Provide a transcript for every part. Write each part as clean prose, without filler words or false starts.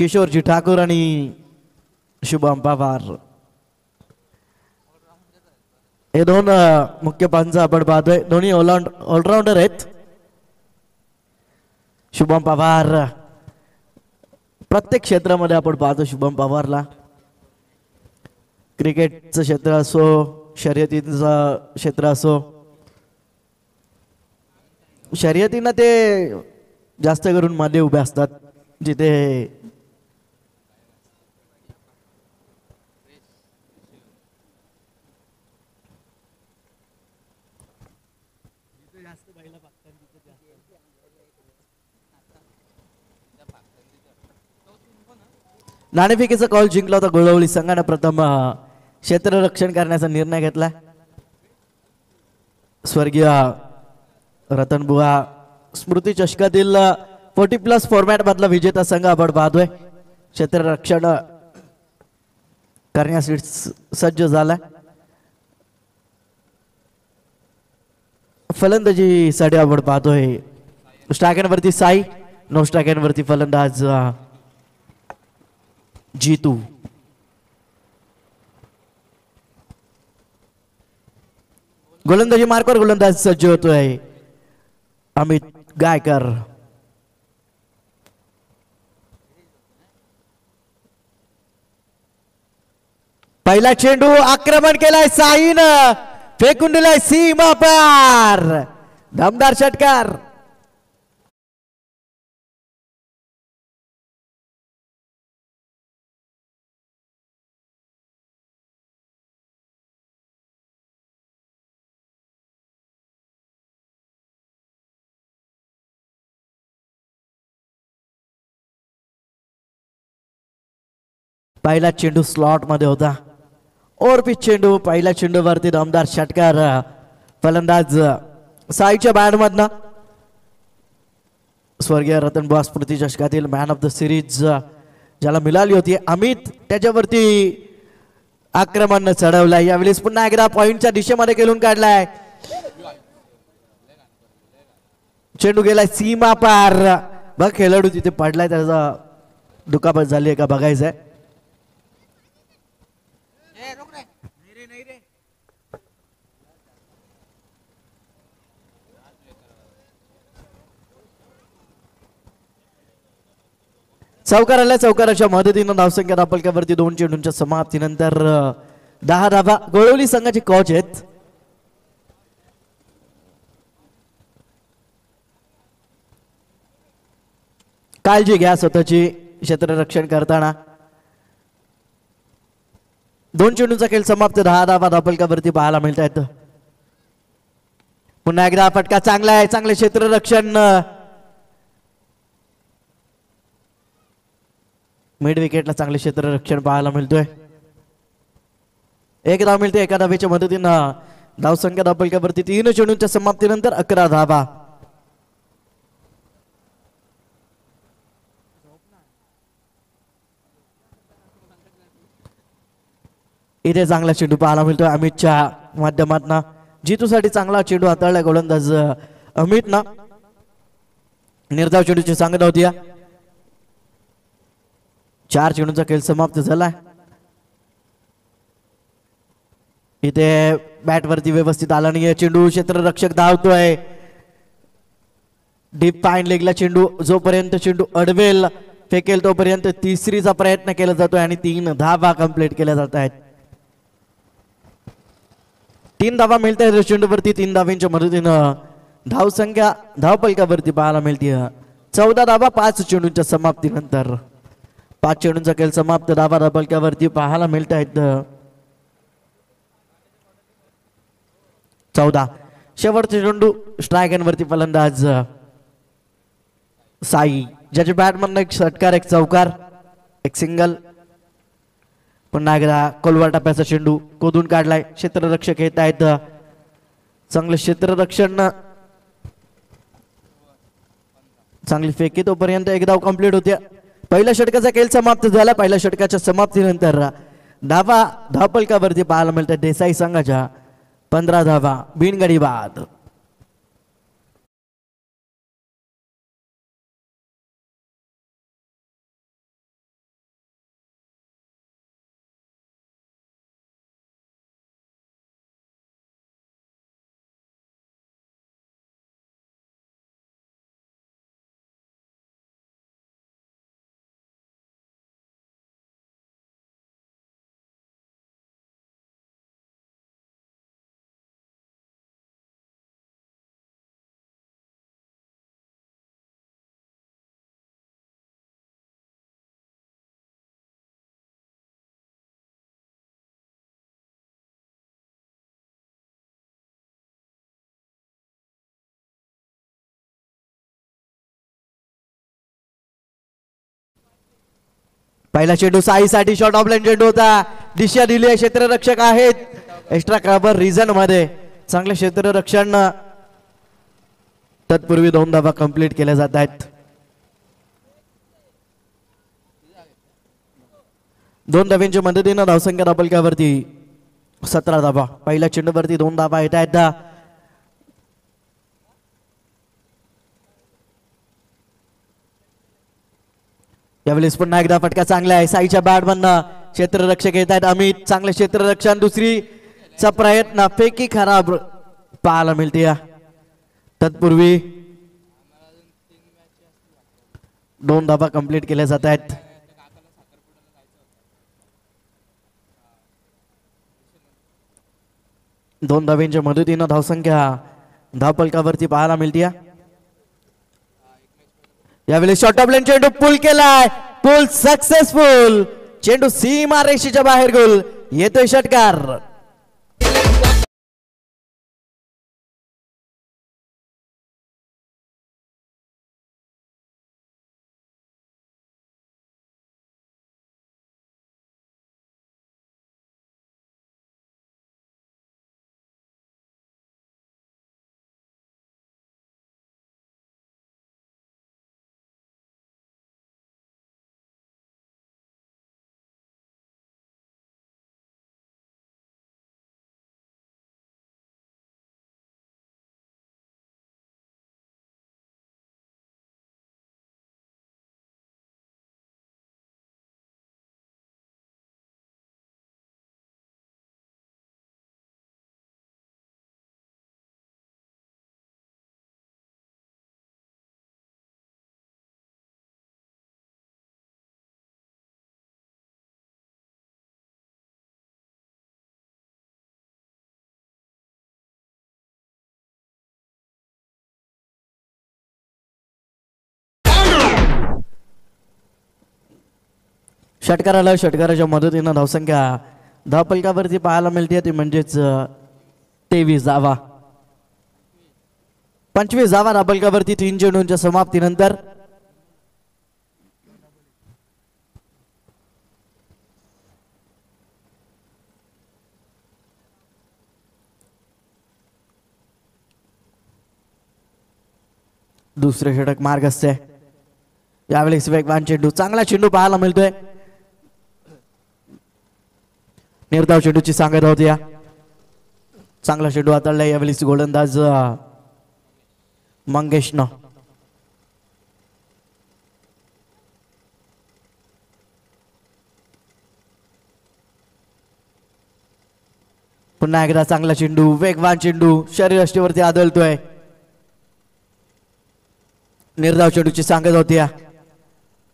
किशोरजी ठाकूर आणि शुभम पवार हे दोन मुख्य पंच आपण पाहतोय. दोन्ही ऑलराऊंडर आहेत. शुभम पवार प्रत्येक क्षेत्रामध्ये आपण पाहतो शुभम पवारला. क्रिकेटचं क्षेत्र असो, शर्यतीचं क्षेत्र असो, शर्यतींना ते जास्त करून मध्ये उभे असतात जिथे नाणेफेकीचा कॉल जिंकला होता. गोळवली संघाने प्रथम क्षेत्ररक्षण करण्याचा निर्णय घेतला. स्वर्गीय रतनबुवा स्मृती चषकातील 40+ फॉर्मॅट मधला विजेता संघ आपण पाहतोय. क्षेत्ररक्षण करण्यासाठी सज्ज झाला. फलंदाजीसाठी आपण पाहतोय स्ट्रायकरवरती साई, नो स्ट्रायकरवरती फलंदाज जीतू. गोलंदाजी मार्कवर गोलंदाज सज्ज होतोय अमित गायकर. पहिला चेंडू आक्रमण केलाय साईनं, फेकून दिलाय सीमा पार. दमदार षटकार. पहिला चेंडू स्लॉट मध्ये होता. ओव्हरपिच चेंडू. पहिल्या चेंडूवरती दमदार षटकार फलंदाज साईच्या बॅट मधनं. स्वर्गीय रतनबुवा स्मृती चषकातील मॅन ऑफ द सिरीज ज्याला मिळाली होती अमित, त्याच्यावरती आक्रमण चढवलाय. यावेळेस पुन्हा एकदा पॉइंटच्या दिशेमध्ये खेळून काढलाय. चेंडू गेलाय सीमा पार. बघ खेळाडू तिथे पडलाय, त्याचा दुखापत झाली आहे का बघायचंय. चौकाराला चौकाराच्या मदतीनं धावसंख्या दापलक्यावरती 2 चेंडूंच्या समाप्तीनंतर 10 धावा. गोळवली संघाचे कोच आहेत. काळजी घ्या स्वतःची क्षेत्ररक्षण करताना. 2 चेंडूंचा खेळ समाप्त. 10 धावा दापलक्यावरती पाहायला मिळत आहेत. पुन्हा एकदा फटका चांगला आहे. चांगले क्षेत्ररक्षण. मिड विकेटला चांगले क्षेत्ररक्षण पाहायला मिळतोय. एक धाव मिळते एका धावेच्या मदतीनं. धावसंख्या दापलक्यावरती 3 चेंडूंच्या समाप्तीनंतर 11 धावा. इथे चांगला चेंडू पाहायला मिळतोय अमितच्या माध्यमातून. जीतूसाठी चांगला चेंडू हाताळला गोलंदाज अमितनं. निर्धाव चेंडूची सांगत होती. 4 चेंडूंचा खेळ समाप्त झाला. इथे बॅट वरती व्यवस्थित आला नाही. चेंडू क्षेत्ररक्षक धावतोय. डीप पाईन लेगला चेंडू जोपर्यंत चेंडू अडवेल फेकेल तोपर्यंत तिसरीचा प्रयत्न केला जातोय आणि 3 धावा कंप्लीट केल्या जात आहेत. 3 धावा मिळत आहेत चेंडूवरती. 3 धावांच्या मदतीनं धावसंख्या धावपलकावरती पाहायला मिळते 14 धावा 5 चेंडूंच्या समाप्तीनंतर. 5 चेंडूंचा खेळ समाप्त. धावा धावपलकावरती पाहायला मिळत आहेत 14. शेवटचे चेंडू स्ट्रायकरवरती फलंदाज साई, ज्याच्या बॅटमधनं एक षटकार, एक चौकार, एक सिंगल. पुन्हा एकदा कोलवा टप्प्याचा चेंडू कोदून काढलाय. क्षेत्ररक्षक येत आहेत. चांगलं क्षेत्ररक्षण. चांगली फेकी तोपर्यंत एक धाव कंप्लीट होते. पहिल्या षटकाचा खेळ समाप्त झाला. पहिल्या षटकाच्या समाप्तीनंतर धावा धावपलकावरती पाहायला मिळतात देसाई संघाच्या 15 धावा बिनगडी बाद. पहिला चेंडू साईसाठी शॉर्ट ऑफ लाईन चेंडू होता. दिशा दिली आहे, क्षेत्ररक्षक आहेत एक्स्ट्रा कव्हर रिझन मध्ये, चांगले क्षेत्ररक्षण. तत्पूर्वी 2 धावा कंप्लीट केल्या जात आहेत. 2 धाव्यांच्या मदतीनं धावसंख्या दाबलक्यावरती 17 धावा. पहिल्या चेंडूवरती 2 धावा येत आहेत. यावेळेस पुन्हा एकदा फटका चांगला आहे साईच्या बॅट मधनं. क्षेत्ररक्षक येत आहेत अमित, चांगले क्षेत्ररक्षण. दुसरीचा प्रयत्न, फेकी खराब पाहायला मिळते. तत्पूर्वी 2 धावा कंप्लीट केल्या जात आहेत. दोन धाव्यांच्या मदतीनं धावसंख्या धावपलकावरती पाहायला मिळते. यावेळी शॉर्ट ऑफ लाईन चेंडू पुल केलाय, पुल सक्सेसफुल. चेंडू सीमा रेषेच्या बाहेर गोल, येतोय षटकार. षटकाराला षटकाराच्या मदतीनं धावसंख्या धावपलकावरती पाहायला मिळते ती म्हणजेच 23 धावा. 25 धावा धावपलकावरती 3 चेंडूंच्या समाप्तीनंतर. दुसरे षटक मार्ग असते. यावेळेस वेगवान चेंडू, चांगला चेंडू पाहायला मिळतोय. निर्धाव चेंडूची सांगत होती. चांगला चेंडू हाताळलाय यावेळेस गोलंदाज मंगेशनं. पुन्हा एकदा चांगला चेंडू, वेगवान चेंडू, शरीरयष्टीवरती आदळतोय. निर्धाव चेंडूची सांगत होती.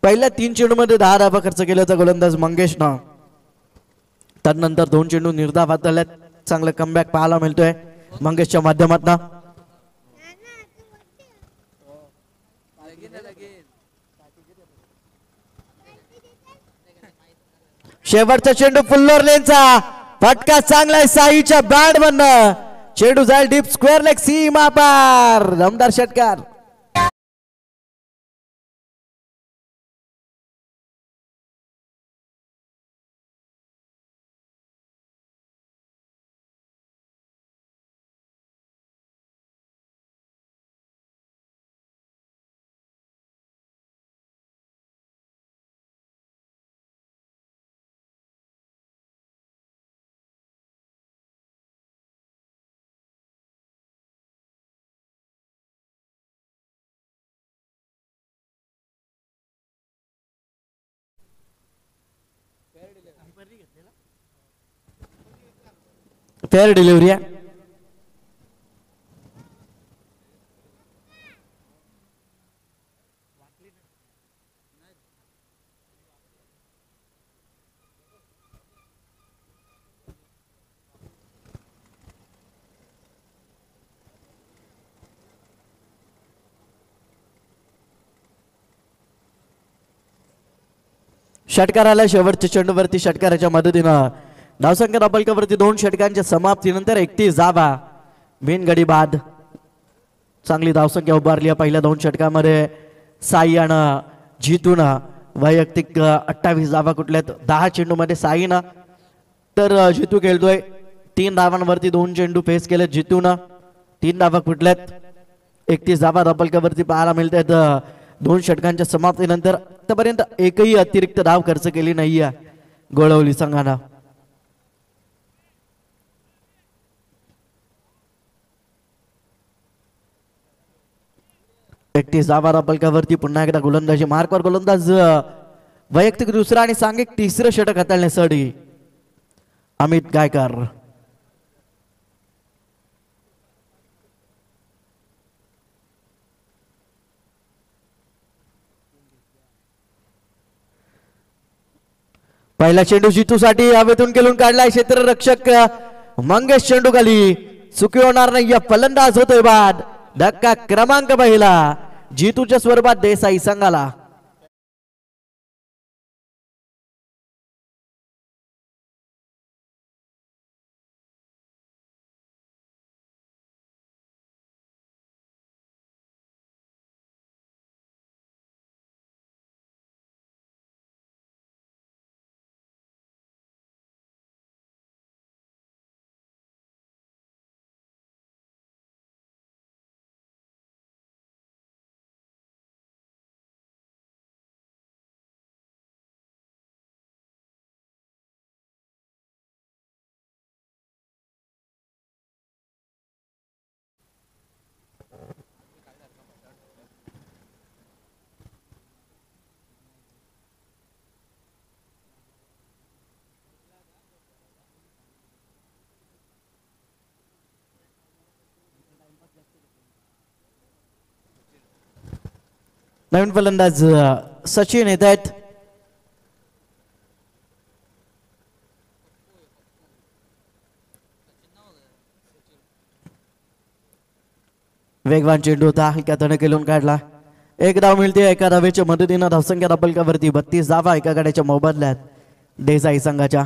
पहिल्या 3 चेंडू मध्ये 10 धावा खर्च केल्याचा गोलंदाज मंगेशनं. त्यानंतर 2 चेंडू निर्धाव हाताळल्यात. चांगलं कमबॅक पाहायला मिळतोय मंगेशच्या माध्यमातून. शेवटचा चेंडू फुल्लोर लेनचा फटका चांगला आहे साईच्या बॅट मधनं. चेंडू जाईल डीप स्क्वेअर लेग सीमा पार. दमदार षटकार. फेअर डिलिव्हरी आहे. षटकाराला शेवटच्या चेंडूवरती षटकाराच्या मदतीनं धावसंख्या धावपलकावरती 2 षटकांच्या समाप्तीनंतर 31 धावा. बिनगडी बाद. चांगली धावसंख्या उभारली पहिल्या 2 षटकामध्ये साई आणि जितून वैयक्तिक 28 धावा कुठल्यात 10 चेंडूमध्ये साईनं तर जितू खेळतोय 3 धावांवरती 2 चेंडू फेस केले जितून 3 धावा कुठल्यात 31 धावा धावफलकावरती पाहायला मिळत आहेत 2 षटकांच्या समाप्तीनंतर आतापर्यंत एकही अतिरिक्त धाव खर्च केली नाहीये गोळवली संघानं. एकतीस धावा धावफलकावरती पुन्हा एकदा गोलंदाजी मार्कवर गोलंदाज वैयक्तिक दुसरा आणि सांघिक तिसरं षटक हाताळण्यासाठी अमित गायकर. पहिला चेंडू जितूसाठी हवेतून केलून काढलाय क्षेत्ररक्षक मंगेश चेंडू खाली चुकी होणार नाही फलंदाज होतोय बाद. धक्का क्रमांक पहिला जितूच्या स्वरूपात देसाई संघाला. नवीन फलंदाज सचिन येत आहेत. वेगवान चेंडू होता एका केलून काढला. एक धाव मिळते एका धावेच्या मदतीनं धावसंख्या धावफलकावरती 32 धावा एका गाड्याच्या मोबदल्यात देसाई संघाच्या.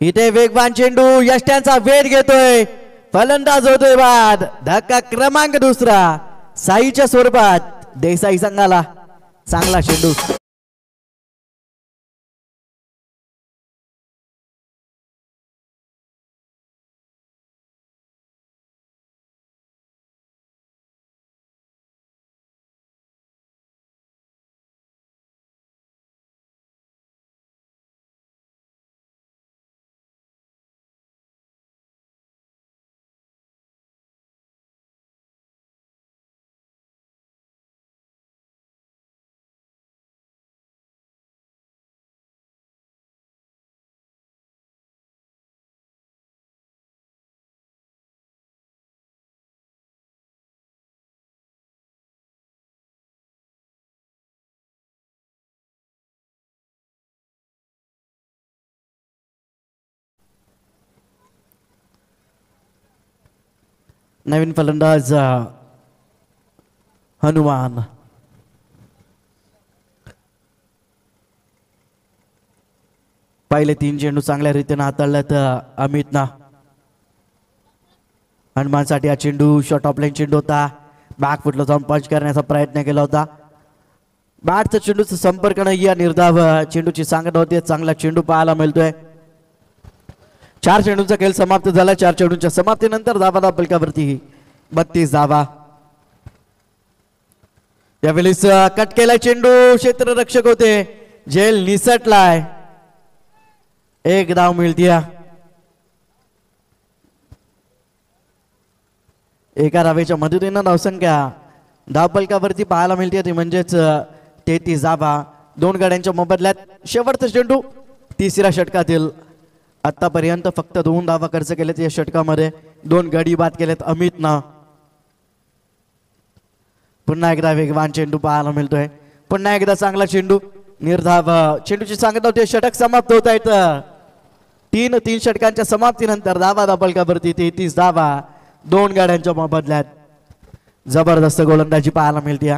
इथे वेगवान चेंडू यष्ट्यांचा वेध घेतोय फलंदाज होतोय बाद. धक्का क्रमांक दुसरा साईच्या स्वरूपात देसाई संघाला. चांगला चेंडू नवीन फलंदाज हनुमान. पहिले 3 चेंडू चांगल्या रीतीने हाताळल्यात अमितना. हनुमानसाठी हा चेंडू शॉर्ट ऑफ लाईन चेंडू होता. बॅक फुटला जाऊन पंच करण्याचा प्रयत्न केला होता. बॅटचा चेंडूचा संपर्क नाही या निर्धाव चेंडूची सांगत होती. चांगला चेंडू पाहायला मिळतोय. 4 चेंडूंचा खेळ समाप्त झाला. 4 चेंडूंच्या समाप्तीनंतर धावा धावफलकावरती 32 धावा. यावेळेस कट केला चेंडू क्षेत्ररक्षक होते झेल निसटलाय. एक धाव मिळतीय. एका धावेच्या मदतीनं धावसंख्या धावफलकावरती पाहायला मिळते ती म्हणजेच 33 धावा. 2 गाड्यांच्या मोबदल्यात शेवटचा चेंडू तिसऱ्या षटकातील. आतापर्यंत फक्त 2 धावा खर्च केलेत या षटकामध्ये. 2 गडी बाद केलेत अमितनं. पुन्हा एकदा वेगवान चेंडू पाहायला मिळतोय. पुन्हा एकदा चांगला चेंडू निर्धाव चेंडूची सांगत होते. षटक समाप्त होत आहेत. 3 षटकांच्या समाप्तीनंतर धावा धावफलकावरती 33 धावा 2 गाड्यांच्या मोबदल्यात. जबरदस्त गोलंदाजी पाहायला मिळते.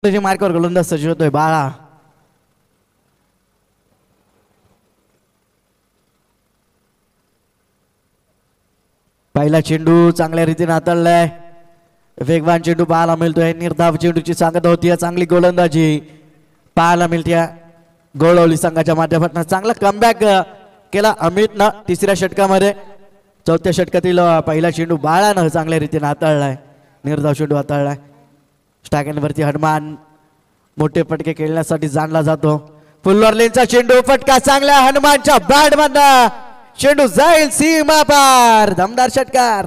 मार्कावर गोलंदाज सज्ज होतोय बाळा. पहिला चेंडू चांगल्या रीतीने हाताळलाय. वेगवान चेंडू पाहायला मिळतोय. निर्धाव चेंडूची सांगत होती. चांगली गोलंदाजी पाहायला मिळते. गोळवली संघाच्या माध्यमातून चांगला कमबॅक केला अमितनं तिसऱ्या षटकामध्ये. चौथ्या षटकातील पहिला चेंडू बाळानं चांगल्या रीतीने हाताळलाय. निर्धाव चेंडू हाताळलाय. स्टॅगनवरती हनुमान मोठे फटके खेळण्यासाठी जाणला जातो. फुल्लर लेनचा चेंडू फटका चांगला हनुमानच्या बॅट मधनं चेंडू जाईल सीमा पार. दमदार षटकार.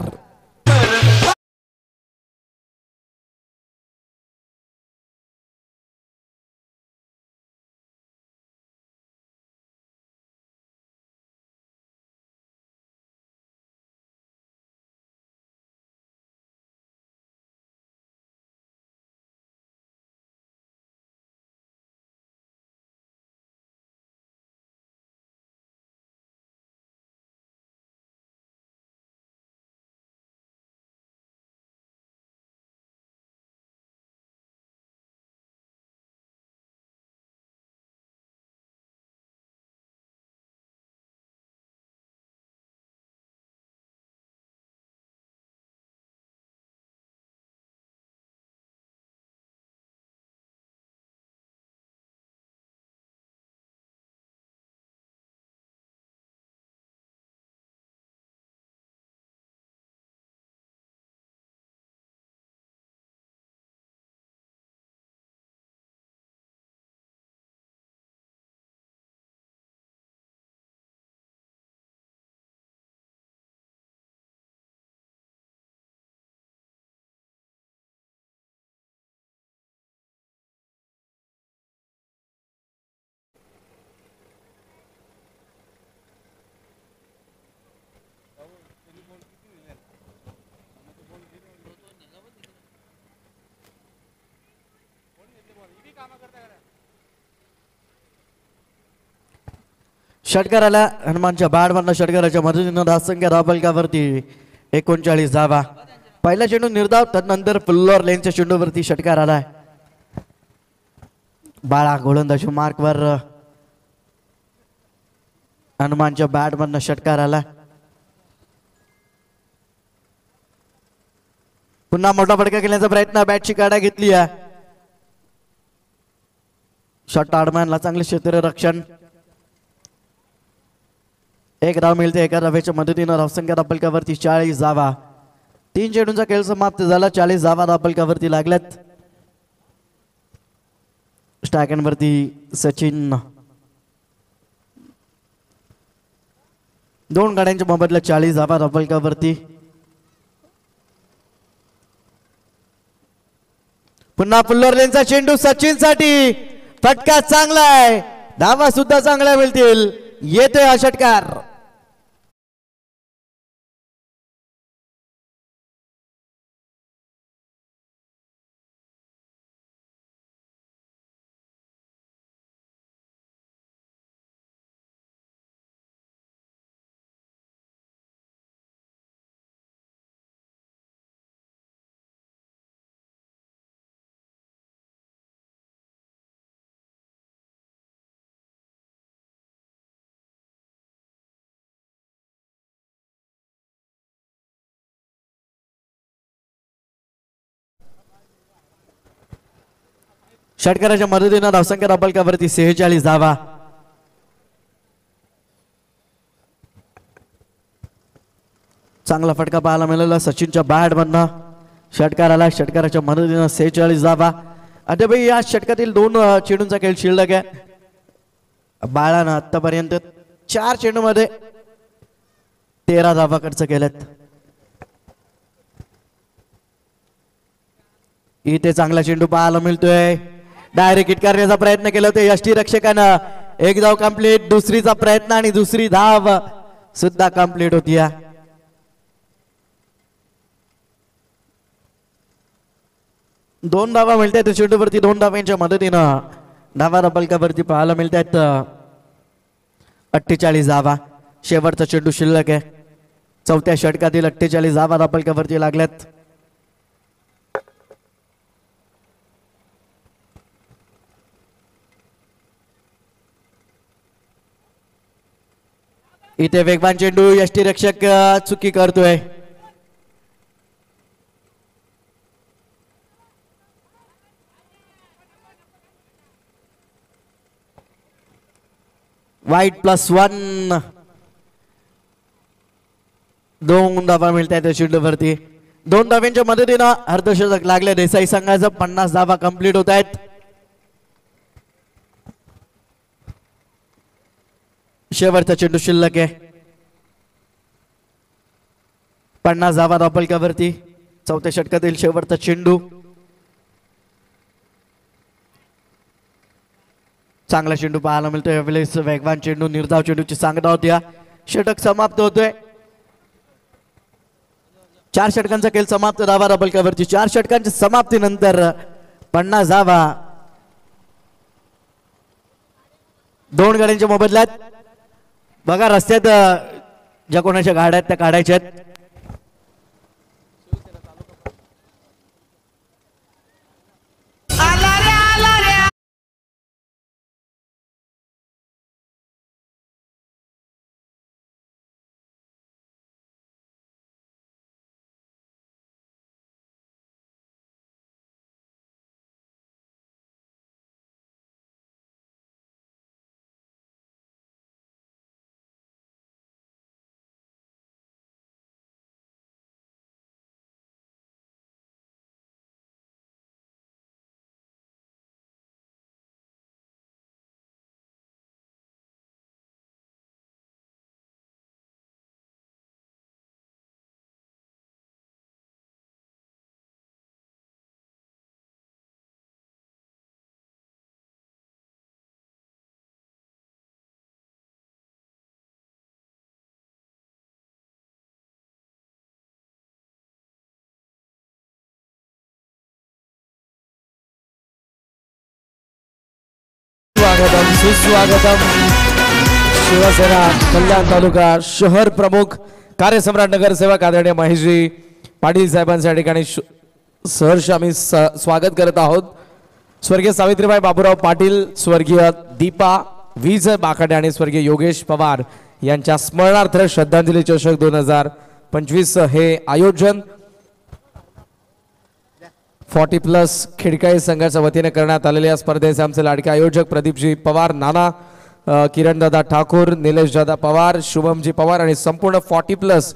षटकाराला हनुमानच्या बाडमधनं षटकाराच्या मदतीनं धावसंख्या धावफलकावरती 39 धावा. पहिला चेंडू निर्धाव तदनंतर फुल्लर लेनच्या चेंडूवरती षटकार आलाय. बाळा गोलंदाजी मार्कवर हनुमानच्या बॅटमधनं षटकार आला. पुन्हा मोठा फटका खेळण्याचा प्रयत्न. बॅटची काढा घेतली आहे. शॉट आडमॅनला चांगले क्षेत्ररक्षण. एक धाव मिळते. एका धावेच्या मदतीनं धावसंख्या धावफलकावरती 40 धावा. 3 चेंडूंचा खेळ समाप्त झाला. 40 धावा धावफलकावरती लागल्यात. स्टॅगनवरती सचिन. 2 गाड्यांच्या मोबदल्यात 40 धावा धावफलकावरती. पुन्हा फुल्लर लेनचा चेंडू सचिन साठी. फटका चांगला आहे. धावा सुद्धा चांगल्या मिळतील. येतोय हा षटकार. षटकाराच्या मदतीनं धावसंख्या धावफलकावरती 46 धावा. चांगला फटका पाहायला मिळाला सचिनच्या बॅट मधनं. षटकाराला षटकाराच्या मदतीनं 46 धावा. अद्याप या षटकातील 2 चेंडूंचा खेळ शिल्लक आहे. बाळानं आतापर्यंत 4 चेंडूमध्ये 13 धावा खर्च केल्यात. इथे चांगला चेंडू पाहायला मिळतोय. डायरेक्ट हिट करण्याचा प्रयत्न केला होता यष्टी रक्षकानं. एक धाव कंप्लीट. दुसरीचा प्रयत्न आणि दुसरी धाव सुद्धा कंप्लीट होती. 2 धावा मिळतात चेंडूवरती. 2 धावांच्या मदतीनं धावा फलकावरती पाहायला मिळतात 48 धावा. शेवटचा चेंडू शिल्लक आहे. चौथ्या षटकातील 48 धावा फलकावरती लागल्यात. इथे वेगवान चेंडू यष्टी रक्षक चुकी करतोय. वाईट +1. 2 धावा मिळतात चेंडूवरती. 2 धाव्यांच्या मदतीनं अर्धशतक लागले देसाई संघाचं. 50 धावा कंप्लीट होत आहेत. शेवटचा चेंडू शिल्लक आहे. 50 धावा धावफलकावरती. चौथ्या षटकातील शेवटचा चेंडू. चांगला चेंडू पाहायला मिळतोय यावेळेस. वेगवान चेंडू निर्धाव चेंडूची सांगता होती. षटक समाप्त होतोय. 4 षटकांचा खेळ समाप्त. धावा धावफलकावरती 4 षटकांच्या समाप्तीनंतर 50 धावा 2 गाड्यांच्या मोबदल्यात. बघा रस्त्यात ज्या कोणाच्या गाड्या आहेत त्या काढायच्या आहेत. स्वागतम सुस्वागतम. शिवसेना कल्याण तालुका शहर प्रमुख कार्यसम्राट नगरसेवक आदरणीय महेशजी पाटील साहेबांच्या ठिकाणी सहर्ष आम्ही स्वागत करत आहोत. स्वर्गीय सावित्रीबाई बाबूराव पाटील, स्वर्गीय दीपा विजय बाखाडे आणि स्वर्गीय योगेश पवार यांच्या स्मरणार्थ श्रद्धांजली चषक 2025 हे आयोजन 40+ खिडकाई संघाच्या वतीने करण्यात आलेल्या स्पर्धेचे आमचे लाडके आयोजक प्रदीपजी पवार, नाना, किरणदादा ठाकूर, निलेशदादा पवार, शुभमजी पवार आणि संपूर्ण 40+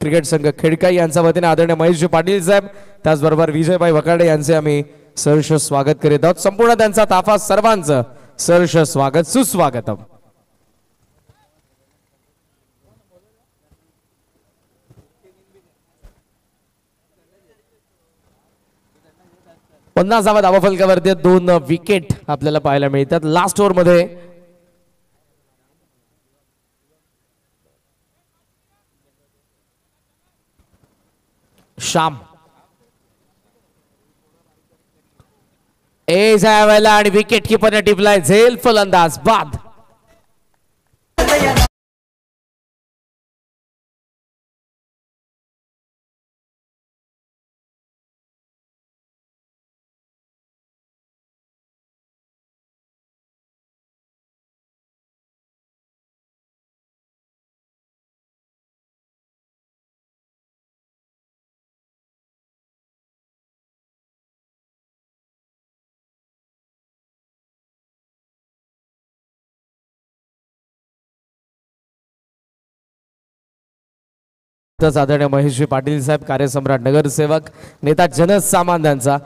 क्रिकेट संघ खिडकाई यांच्या वतीने आदरणीय महेशजी पाटील साहेब त्याचबरोबर विजयभाई वकाडे यांचे आम्ही सहर्ष स्वागत करीत आहोत. संपूर्ण त्यांचा ताफा सर्वांचं सहर्ष स्वागत सुस्वागतम. पन्नासाव्या धावफलकावरती 2 विकेट आपल्याला पाहायला मिळतात. लास्ट ओव्हर मध्ये श्याम वेळेला आणि विकेट किपरने टिपलाय झेल फलंदाज बाद. आदरणीय महेशजी पाटील साहेब, कार्यसम्राट, नगरसेवक, नेता जनसामान्यांचा,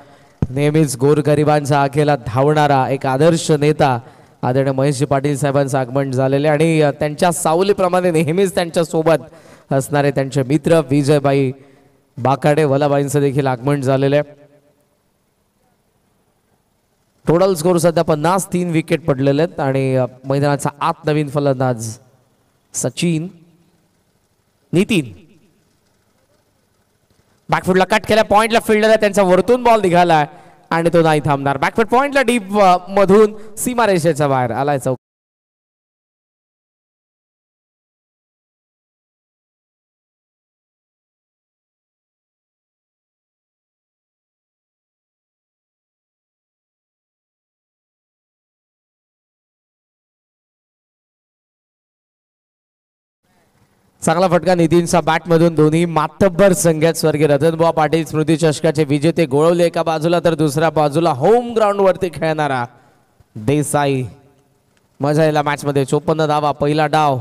नेहमीच गोरगरिबांच्या आखेला धावणारा एक आदर्श नेता आदरणीय महेशजी पाटील साहेबांचं आगमन झालेले आणि त्यांच्या सावलीप्रमाणे नेहमीच त्यांच्या सोबत असणारे त्यांचे मित्र विजयबाई बाकाडे वलाबाईंचं देखील आगमन झालेले आहे. टोटल स्कोर सध्या 50, 3 विकेट पडलेले आहेत आणि मैदानाचा आत नवीन फलंदाज सचिन. नितीन बॅकफुटला कट केला, पॉइंटला फिल्डर त्यांचा वरतून बॉल निघालाय आणि तो नाही थांबणार. बॅकफुट पॉइंटला डीप मधून सीमारेषेच्या बाहेर आलाय चौक. चांगला फटका नितीनचा बॅट मधून. दोन्ही मातब्बर संघात स्वर्गीय रतनबुवा पाटील स्मृती चषकाचे विजेते गोळवले एका बाजूला तर दुसऱ्या बाजूला होम ग्राउंड वरती खेळणारा देसाई. मजा यायला मॅच मध्ये. 54 धावा पहिला डाव.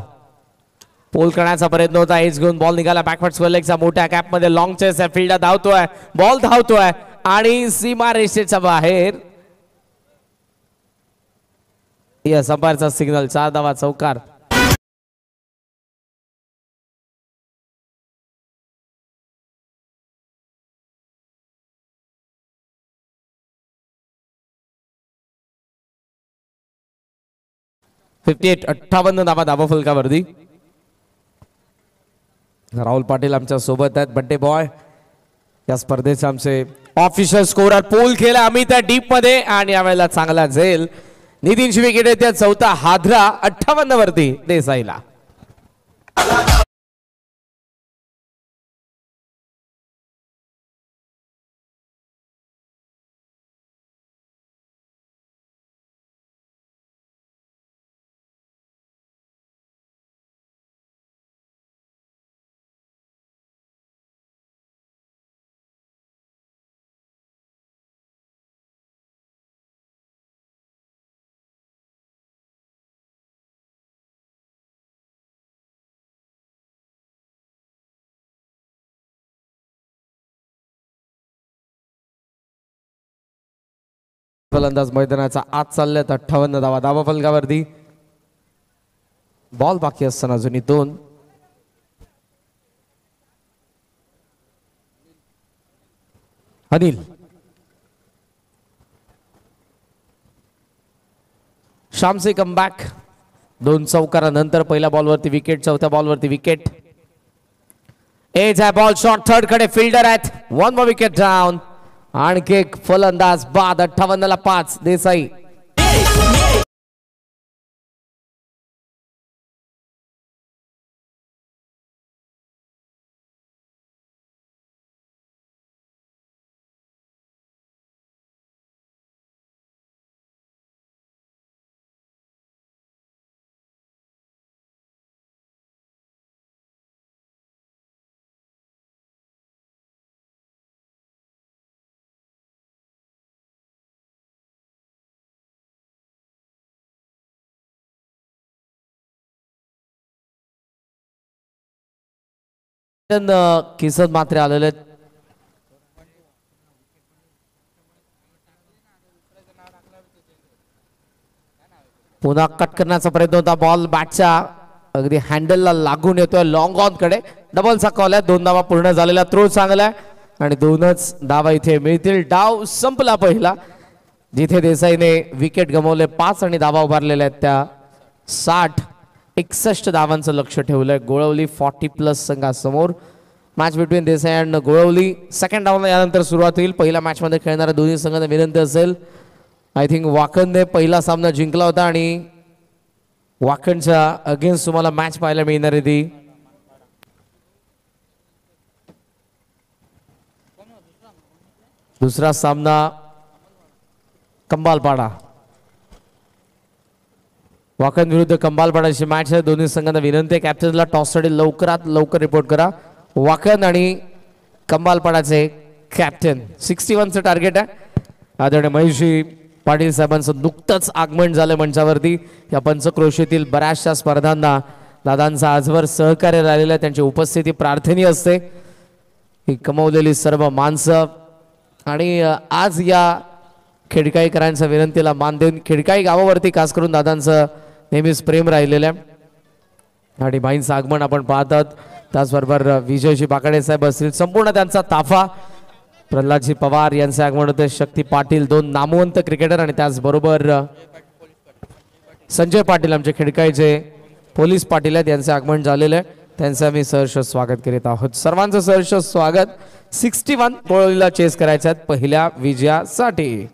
पोल करण्याचा प्रयत्न होता, एज घेऊन बॉल निघाला बॅकवर्ड स्क्वेअर लेगचा. मोठ्या कॅप मध्ये लॉंग चेस आहे, फील्डर धावतोय, बॉल धावतोय आणि सीमा रेषेच्या बाहेर. या संपारचा सिग्नल. 4 धावा चौकार. .58 58 धावा धाबा फलकावरती. राहुल पाटील आमच्या सोबत आहेत, बड्डे बॉय या स्पर्धेचे आमचे ऑफिशियल स्कोरर. पोल केला अमित डीप मध्ये आणि यावेळेला चांगला झेल. नितीनची विकेट येते. चौथा हादरा 58 वरती देसाईला. फलंदाज मैदानाचा आत चालल्यात. 58 धावा धाबा फलकावरती. बॉल बाकी असताना अजूनही 2. अनिल श्यामचे कमबॅक. 2 चौकारानंतर पहिल्या बॉलवरती विकेट, चौथ्या बॉलवरती विकेट. एज आहे बॉल शॉट थर्ड कडे, फिल्डर आहेत. 1 more विकेट डाऊन. आणखी एक फलंदाज बाद. 58 ला 5 देसाई. किसन मात्रे आलेले. पुन्हा कट करण्याचा प्रयत्न होता. बॉल बॅटच्या अगदी हँडलला लागून येतोय. लॉंग ऑन कडे डबलचा कॉल आहे. 2 धावा पूर्ण झालेला. थ्रो चांगला आहे आणि 2च धावा इथे मिळतील. डाव संपला पहिला, जिथे देसाईने विकेट गमावले 5 आणि धावा उभारलेल्या आहेत त्या 61 धावांचं लक्ष ठेवलंय. गोळवली 40+ संघासमोर. Match between Desai and Golavali. Second down यानंतर सुरुवात होईल. पहिल्या मॅच मध्ये खेळणाऱ्या दोन्ही संघांना विनंती असेल. आय थिंक वाकणने पहिला सामना जिंकला होता आणि वाकणच्या अगेन्स्ट तुम्हाला मॅच पाहायला मिळणार आहे ती. दुसरा सामना कंबालपाडा. वाकण विरुद्ध कंबालपाडाची मॅच आहे. दोन्ही संघांना विनंती आहे कॅप्टनला टॉससाठी लवकरात लवकर रिपोर्ट करा. वाकण आणि कंबालपाडाचे कॅप्टन. 61चं टार्गेट आहे. आदरणीय महेशजी पाटील साहेबांचं नुकतंच आगमन झालं मंचावरती. या पंचक्रोशीतील बऱ्याचशा स्पर्धांना दादांचा आजवर सहकार्य राहिलेलं आहे, त्यांची उपस्थिती प्रार्थनीय असते. ही कमवलेली सर्व माणसं आणि आज या खेडकाईकरांच्या विनंतीला मान देऊन खेडकाई गावावरती खास करून दादांचं नेहमीच प्रेम राहिलेलं आहे आणि बाईंचं आगमन आपण पाहतात. त्याचबरोबर विजयजी बाकाडे साहेब असतील, संपूर्ण त्यांचा ताफा, प्रल्हादजी पवार यांचे आगमन होते, शक्ती पाटील, दोन नामवंत क्रिकेटर आणि त्याचबरोबर संजय पाटील आमचे खेडकाईचे पोलीस पाटील आहेत, यांचे आगमन झालेलं आहे. त्यांचं आम्ही सहर्ष स्वागत करीत आहोत. सर्वांचं सहर्ष स्वागत. 61 गोळीला चेस करायच्या आहेत पहिल्या विजयासाठी.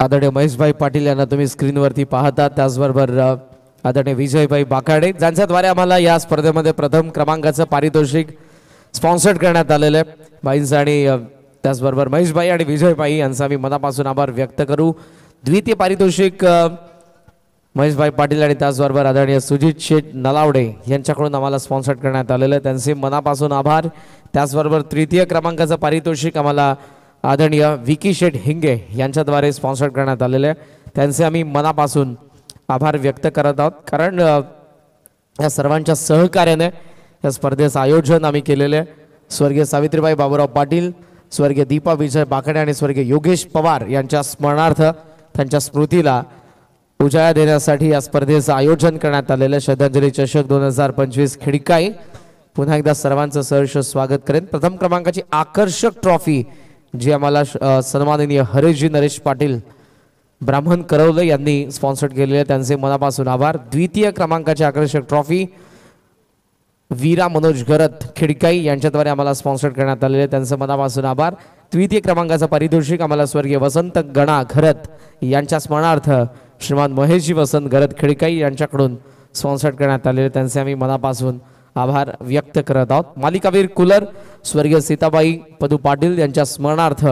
आदरणीय महेशभाई पाटील यांना तुम्ही स्क्रीनवरती पाहता, त्याचबरोबर आदरणीय विजयभाई बाकाडे ज्यांच्याद्वारे आम्हाला या स्पर्धेमध्ये प्रथम क्रमांकाचं पारितोषिक स्पॉन्सर्ड करण्यात आलेलं आहे. बाईंचं आणि त्याचबरोबर महेशभाई आणि विजयभाई यांचा आम्ही मनापासून आभार व्यक्त करू. द्वितीय पारितोषिक महेशभाई पाटील आणि त्याचबरोबर आदरणीय सुजित शेठ नलावडे यांच्याकडून आम्हाला स्पॉन्सर्ड करण्यात आलेलं आहे, त्यांचे मनापासून आभार. त्याचबरोबर तृतीय क्रमांकाचं पारितोषिक आम्हाला आदरणीय विकी शेठ हिंगे यांच्याद्वारे स्पॉन्सर करण्यात आलेले आहे, त्यांचे आम्ही मनापासून आभार व्यक्त करत आहोत. कारण या सर्वांच्या सहकार्याने या स्पर्धेचं आयोजन आम्ही केलेले आहे. स्वर्गीय सावित्रीबाई बाबूराव पाटील, स्वर्गीय दीपा विजय बाकडे आणि स्वर्गीय योगेश पवार यांच्या स्मरणार्थ त्यांच्या स्मृतीला उजाळा देण्यासाठी या स्पर्धेचं आयोजन करण्यात आलेलं. श्रद्धांजली चषक 2025 खिडकाई. पुन्हा एकदा सर्वांचं सहर्ष स्वागत करेन. प्रथम क्रमांकाची आकर्षक ट्रॉफी जी आम्हाला सन्माननीय हरेशजी नरेश पाटील ब्राह्मण करवले यांनी स्पॉन्सर्ड केलेले, त्यांचे मनापासून आभार. द्वितीय क्रमांकाची आकर्षक ट्रॉफी वीरा मनोज गरत खिडकाई यांच्याद्वारे आम्हाला स्पॉन्सर्ड करण्यात आलेले, त्यांचं मनापासून आभार. तृतीय क्रमांकाचं पारितोषिक आम्हाला स्वर्गीय वसंत गणा घरत यांच्या स्मरणार्थ श्रीमान महेशजी वसंत घरत खिडकाई यांच्याकडून स्पॉन्सर्ड करण्यात आलेले, त्यांचे आम्ही मनापासून आभार व्यक्त करत आहोत. मालिकावीर कूलर स्वर्गीय सीताबाई पदू पाटील यांच्या स्मरणार्थ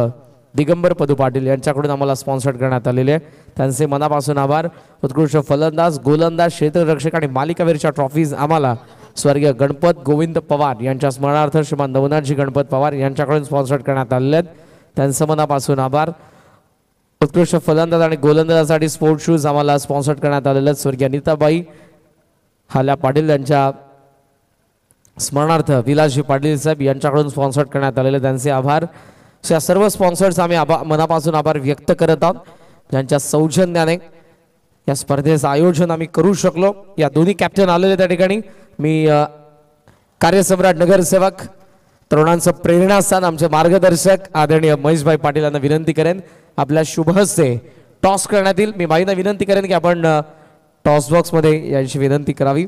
दिगंबर पदू पाटील यांच्याकडून आम्हाला स्पॉन्सर्ड करण्यात आलेले आहे, त्यांचे मनापासून आभार. उत्कृष्ट फलंदाज, गोलंदाज, क्षेत्ररक्षक आणि मालिकावीरच्या ट्रॉफीज आम्हाला स्वर्गीय गणपत गोविंद पवार यांच्या स्मरणार्थ श्रीमान नवनाथजी गणपत पवार यांच्याकडून स्पॉन्सर्ड करण्यात आलेले आहेत, त्यांचं मनापासून आभार. उत्कृष्ट फलंदाज आणि गोलंदाजासाठी स्पोर्ट शूज आम्हाला स्पॉन्सर्ड करण्यात आलेले आहेत, स्वर्गीय अनिताबाई हाल्या पाटील यांच्या स्मरणार्थ विलासजी पाटील साहेब यांच्याकडून स्पॉन्सर्ड करण्यात आलेले, त्यांचे आभार. या सर्व स्पॉन्सर्स आम्ही मनापासून आभार व्यक्त करत आहोत, ज्यांच्या सौजन्याने या स्पर्धेचं आयोजन आम्ही करू शकलो. या दोन्ही कॅप्टन आलेले त्या ठिकाणी. मी कार्यसम्राट नगरसेवक, तरुणांचं प्रेरणास्थान, आमचे मार्गदर्शक आदरणीय महेशभाई पाटील यांना विनंती करेन आपल्या शुभ हस्ते टॉस करण्यात येईल. मी बाईंना विनंती करेन की आपण टॉस बॉक्समध्ये यांची विनंती करावी.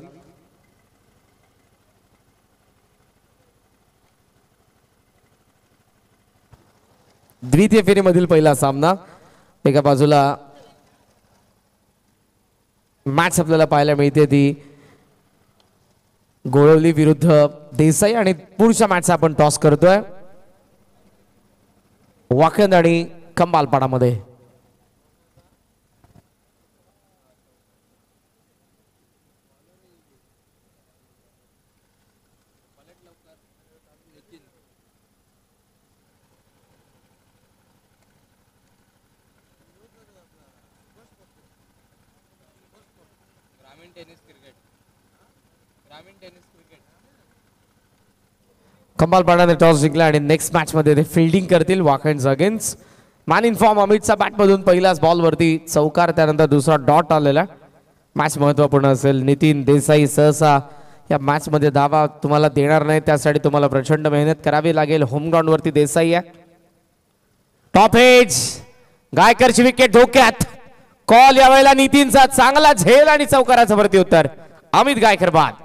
द्वितीय फेरीमधील पहिला सामना. एका बाजूला मॅच आपल्याला पाहायला मिळते ती गोळवली विरुद्ध देसाई आणि पुढच्या मॅचचा आपण टॉस करतोय वाकंद आणि कंबालपाडामध्ये. कंबालपाडाने टॉस जिंकला आणि नेक्स्ट मॅच मध्ये ते फिल्डिंग करतील वाकंड अगेन्स्ट. मॅन इन फॉर्म अमितचा बॅटमधून पहिलाच बॉलवरती चौकार, त्यानंतर दुसरा डॉट आलेला. मॅच महत्त्वपूर्ण असेल. नितीन देसाई सहसा या मॅच मध्ये धावा तुम्हाला देणार नाही, त्यासाठी तुम्हाला प्रचंड मेहनत करावी लागेल. होम ग्राउंड वरती देसाई आहे. टॉप एज गायकरची विकेट धोक्यात. कॉल यावेळेला नितीनचा चांगला झेल आणि चौकाराचं वरती उत्तर. अमित गायकर बाद.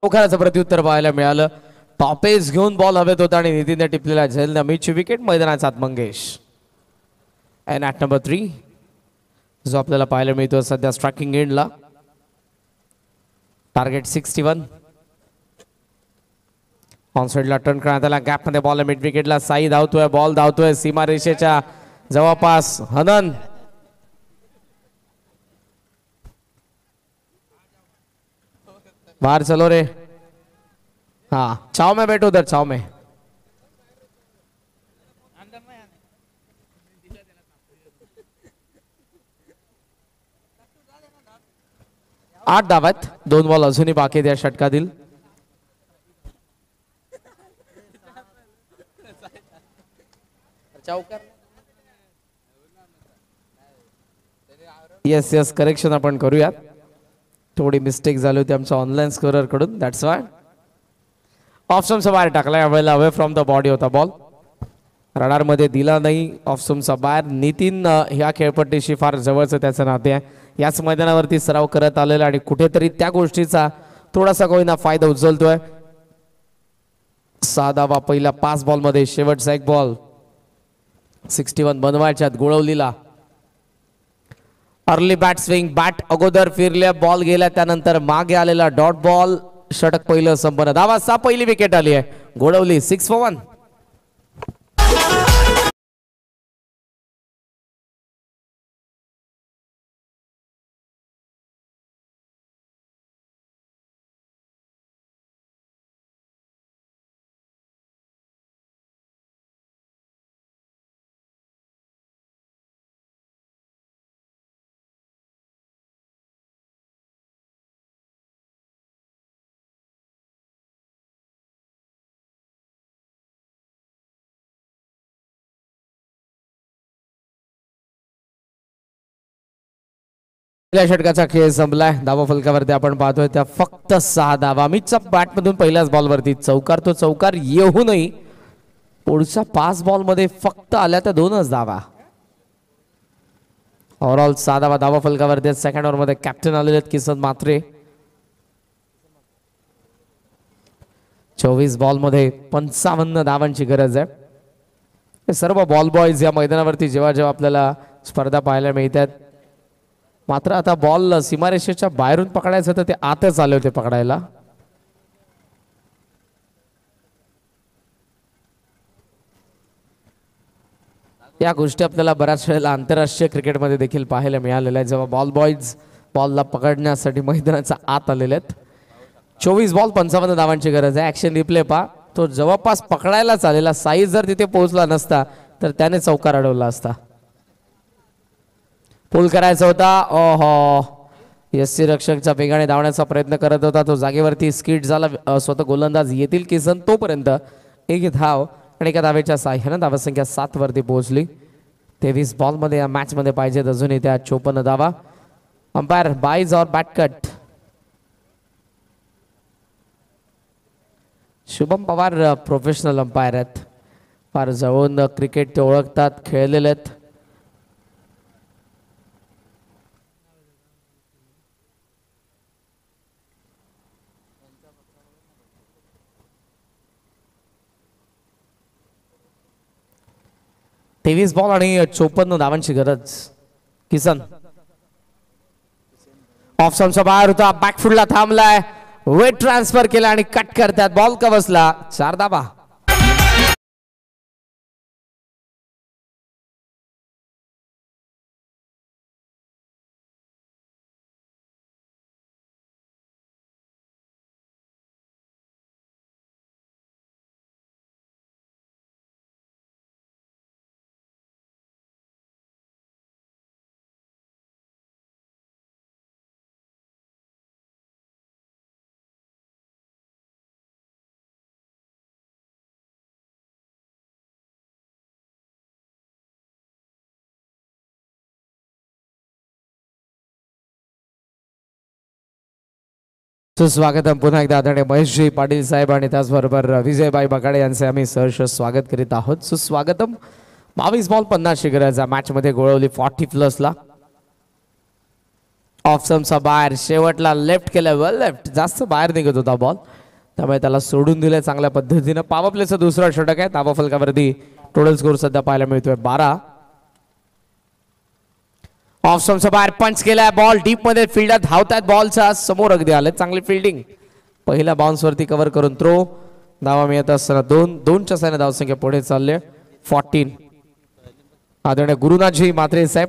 चौकाराचं प्रत्युत्तर पाहायला मिळालं. टॉपेज घेऊन बॉल हवेत होता आणि नितीनने टिपलेला झेल. अमितची विकेट. मैदानाचा आत मंगेश. अँड ॲट नंबर 3 जो आपल्याला पाहायला मिळतो सध्या स्ट्रायकिंग एंडला. टार्गेट 61. ऑन साइडला टर्न करण्यात आला. गॅप मध्ये बॉल मिड विकेटला. साई धावतोय. बॉल धावतोय सीमा रेषेच्या जवळपास. हनन बाहर चलो रे. हाँ चाव में बैठो उधर. चाव में 8 धावात. 2 बॉल अजूनही बाकी त्या षटकातील. येस येस करेक्शन आपण करूयात. थोडी मिस्टेक झाली होती आमच्या ऑनलाईन स्कोरर कडून. दॅट्स वाय ऑफस्टम्पचा बाहेर टाकला. यावेळेला अवे फ्रॉम द बॉडी होता बॉल. रडार मध्ये दिला नाही. ऑफस्टम्पचा बाहेर. नितीन ह्या खेळपट्टीशी फार जवळचं त्याचं नाते आहे. याच मैदानावरती सराव करत आलेला आणि कुठेतरी त्या गोष्टीचा थोडासा कोणीना फायदा उचलतोय. 6 धावा पहिल्या 5 बॉल मध्ये. शेवटचा एक बॉल 61 बनवायच्यात गोळवलीला. Early bat swing. बॅट अगोदर फिरल्या. बॉल गेला. त्यानंतर मागे आलेला डॉट बॉल. षटक पहिलं संपन्न. धावा 6. पहिली विकेट आली आहे. गोळवली 6 for 1. षटकाचा खेळ संपलाय. धावा फलकावरती आपण पाहतोय त्या फक्त 6 धावा. अमितच्या बॅट मधून पहिल्याच बॉल वरती चौकार. तो चौकार येऊनही पुढच्या 5 बॉल मध्ये फक्त आल्या त्या 2च धावा. ओव्हरऑल 6 धावा धावा फलकावरती. सेकंड ओव्हर मध्ये कॅप्टन आलेले आहेत किसन मात्रे. 24 बॉल मध्ये 55 धावांची गरज आहे. हे सर्व बॉल बॉयज या मैदानावरती जेव्हा जेव्हा आपल्याला स्पर्धा पाहायला मिळतात. मात्र आता बॉल सीमारेषेच्या बाहेरून पकडायचं तर ते आतच आले होते पकडायला. या गोष्टी आपल्याला बऱ्याच वेळेला आंतरराष्ट्रीय क्रिकेटमध्ये देखील पाहायला मिळालेल्या आहेत. जेव्हा बॉल बॉयज बॉलला पकडण्यासाठी मैदानाच्या आत आलेले आहेत. 24 बॉल 55 धावांची गरज आहे. ऍक्शन रिप्ले पा. तो जवळपास पकडायलाच आलेला. साई जर तिथे पोहोचला नसता तर त्याने चौकार अडवला असता. पुल करायचा होता. ओहो यस्सी रक्षकच्या वेगाने धावण्याचा प्रयत्न करत होता. तो जागेवरती स्किट झाला. स्वतः गोलंदाज येतील किसन तोपर्यंत एक धाव आणि एका धावेच्या साह्यानं धावसंख्या 7 वरती पोहोचली. 23 बॉल मध्ये या मॅच मध्ये पाहिजेत अजूनही त्या 54 धावा. अंपायर बाईज और bat cut. Shubham Pawar professional umpire आहेत. फार जवळून क्रिकेट ते ओळखतात. खेळलेले आहेत. तेवीस बॉल आणि 54 धावांची गरज. किसन ऑफ स्टंपच्या बाहेर होता. बॅकफुटला थांबलाय. वेट ट्रान्सफर केला आणि कट करतात. बॉल का बसला 4 धावा. सुस्वागतम पुन्हा एकदा आदरणीय महेशजी पाटील साहेब आणि त्याचबरोबर विजयबाई बगाडे यांचे आम्ही सहर्ष स्वागत करीत आहोत. सुस्वागतम. 22 बॉल 50 गरज मॅच मध्ये गोळवली 40+ला. ऑफ समचा बाहेर शेवटला लेफ्ट केलं. वेल लेफ्ट जास्त बाहेर निघत होता बॉल त्यामुळे त्याला सोडून दिले चांगल्या पद्धतीने. पॉवर प्लेचा दुसरा षटक आहे. धावा फलकावरती टोटल स्कोर सध्या पाहायला मिळतोय 12. ऑफ स्टंपचा बाहेर पंच केलाय. बॉल डीप मध्ये फिल्डर धावतात. बॉलच्या समोर अगदी आले. चांगली फिल्डिंग. पहिल्या बाउन्स वरती कव्हर करून थ्रो. धावा मिळत असताना 2च्या साने धावसंख्या पुढे चालले 14. आदरणीय गुरुनाथजी मात्रे साहेब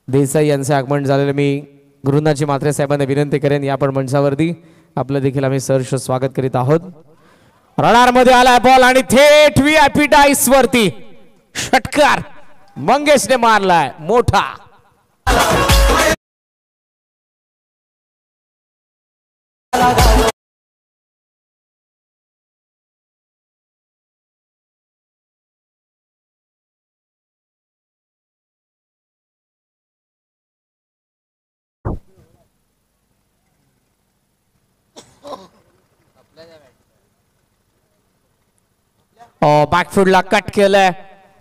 देसाई यांचे आगमन झालेले मी गुरुनाथजी मात्रे साहेबांना विनंती करेन या पण मंचावरती आपलं देखील आम्ही सहर्ष स्वागत करीत आहोत. रडार मध्ये आलाय बॉल आणि थेट VIP डाईस वरती षटकार मंगेशने मारलाय मोठा. बॅकफुटला कट केलंय.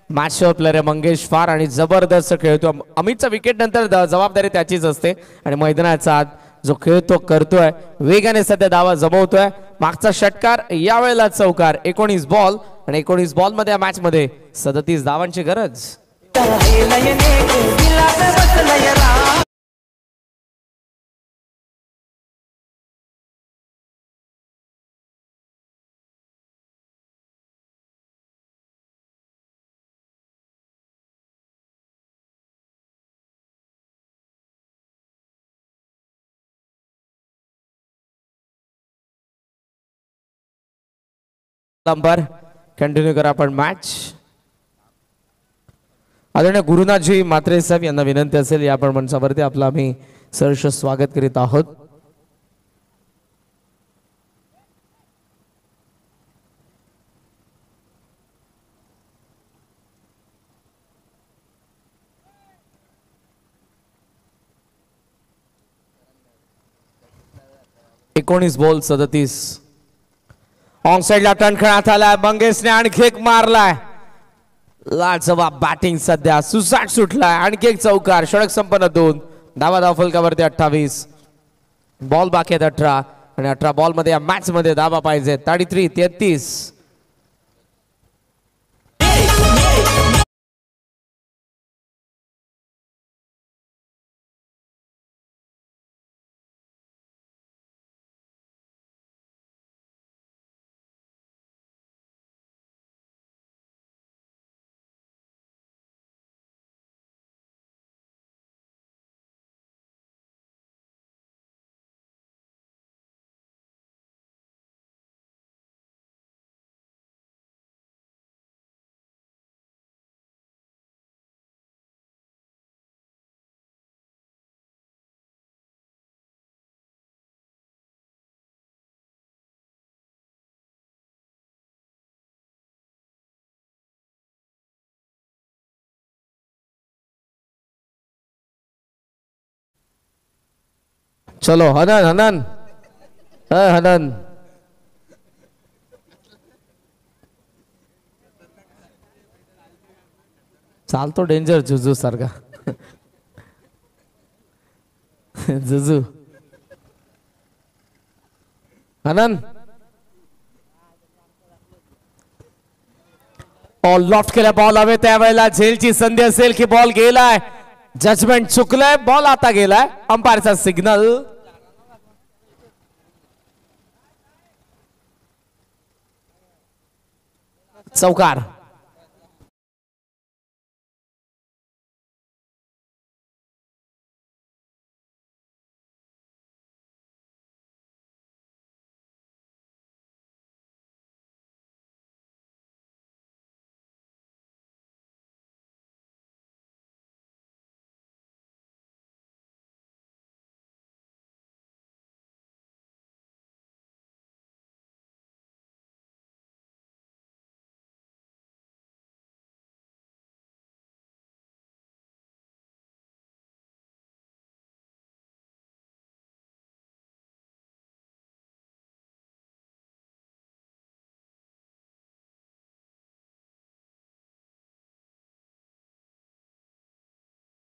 मॅच प्लेयर आहे मंगेश फार आणि जबरदस्त खेळतो. अमितच्या विकेट नंतर जबाबदारी त्याचीच असते आणि मैदानाचा आत जो खेळतो करतोय वेगाने सध्या धावा जमवतोय. मागचा षटकार यावेळेला चौकार. 19 बॉल आणि 19 बॉल मध्ये या मॅच मध्ये 37 धावांची गरज. नंबर कंटिन्यू करा आपण मॅच. आदरणीय गुरुनाथजी मात्रे साहेब यांना विनंती असेल या पण मंचावरती आपलं आम्ही सहर्ष स्वागत करीत आहोत. एकोणीस बॉल 37. ऑन साइडला टर्न खेळण्यात आलाय. मंगेशने आणखी एक मारलाय. लाजवाब बॅटिंग सध्या. सुसाट सुटलाय. आणखी एक चौकार. षटक संपन्न 2 धावा. धाव फलकावरती 28. बॉल बाकी आहेत 18 आणि 18 बॉल मध्ये या मॅच मध्ये धावा पाहिजे 33. चलो हनन हनन हनन चालतो डेंजर जुजू सारखा. जुजू हनन ऑल लॉफ्ट केला. बॉल हवे त्यावेळेला झेलची संधी असेल की बॉल गेलाय. जजमेंट चुकलंय. बॉल आता गेलाय. अंपायरचा सिग्नल. चौकार.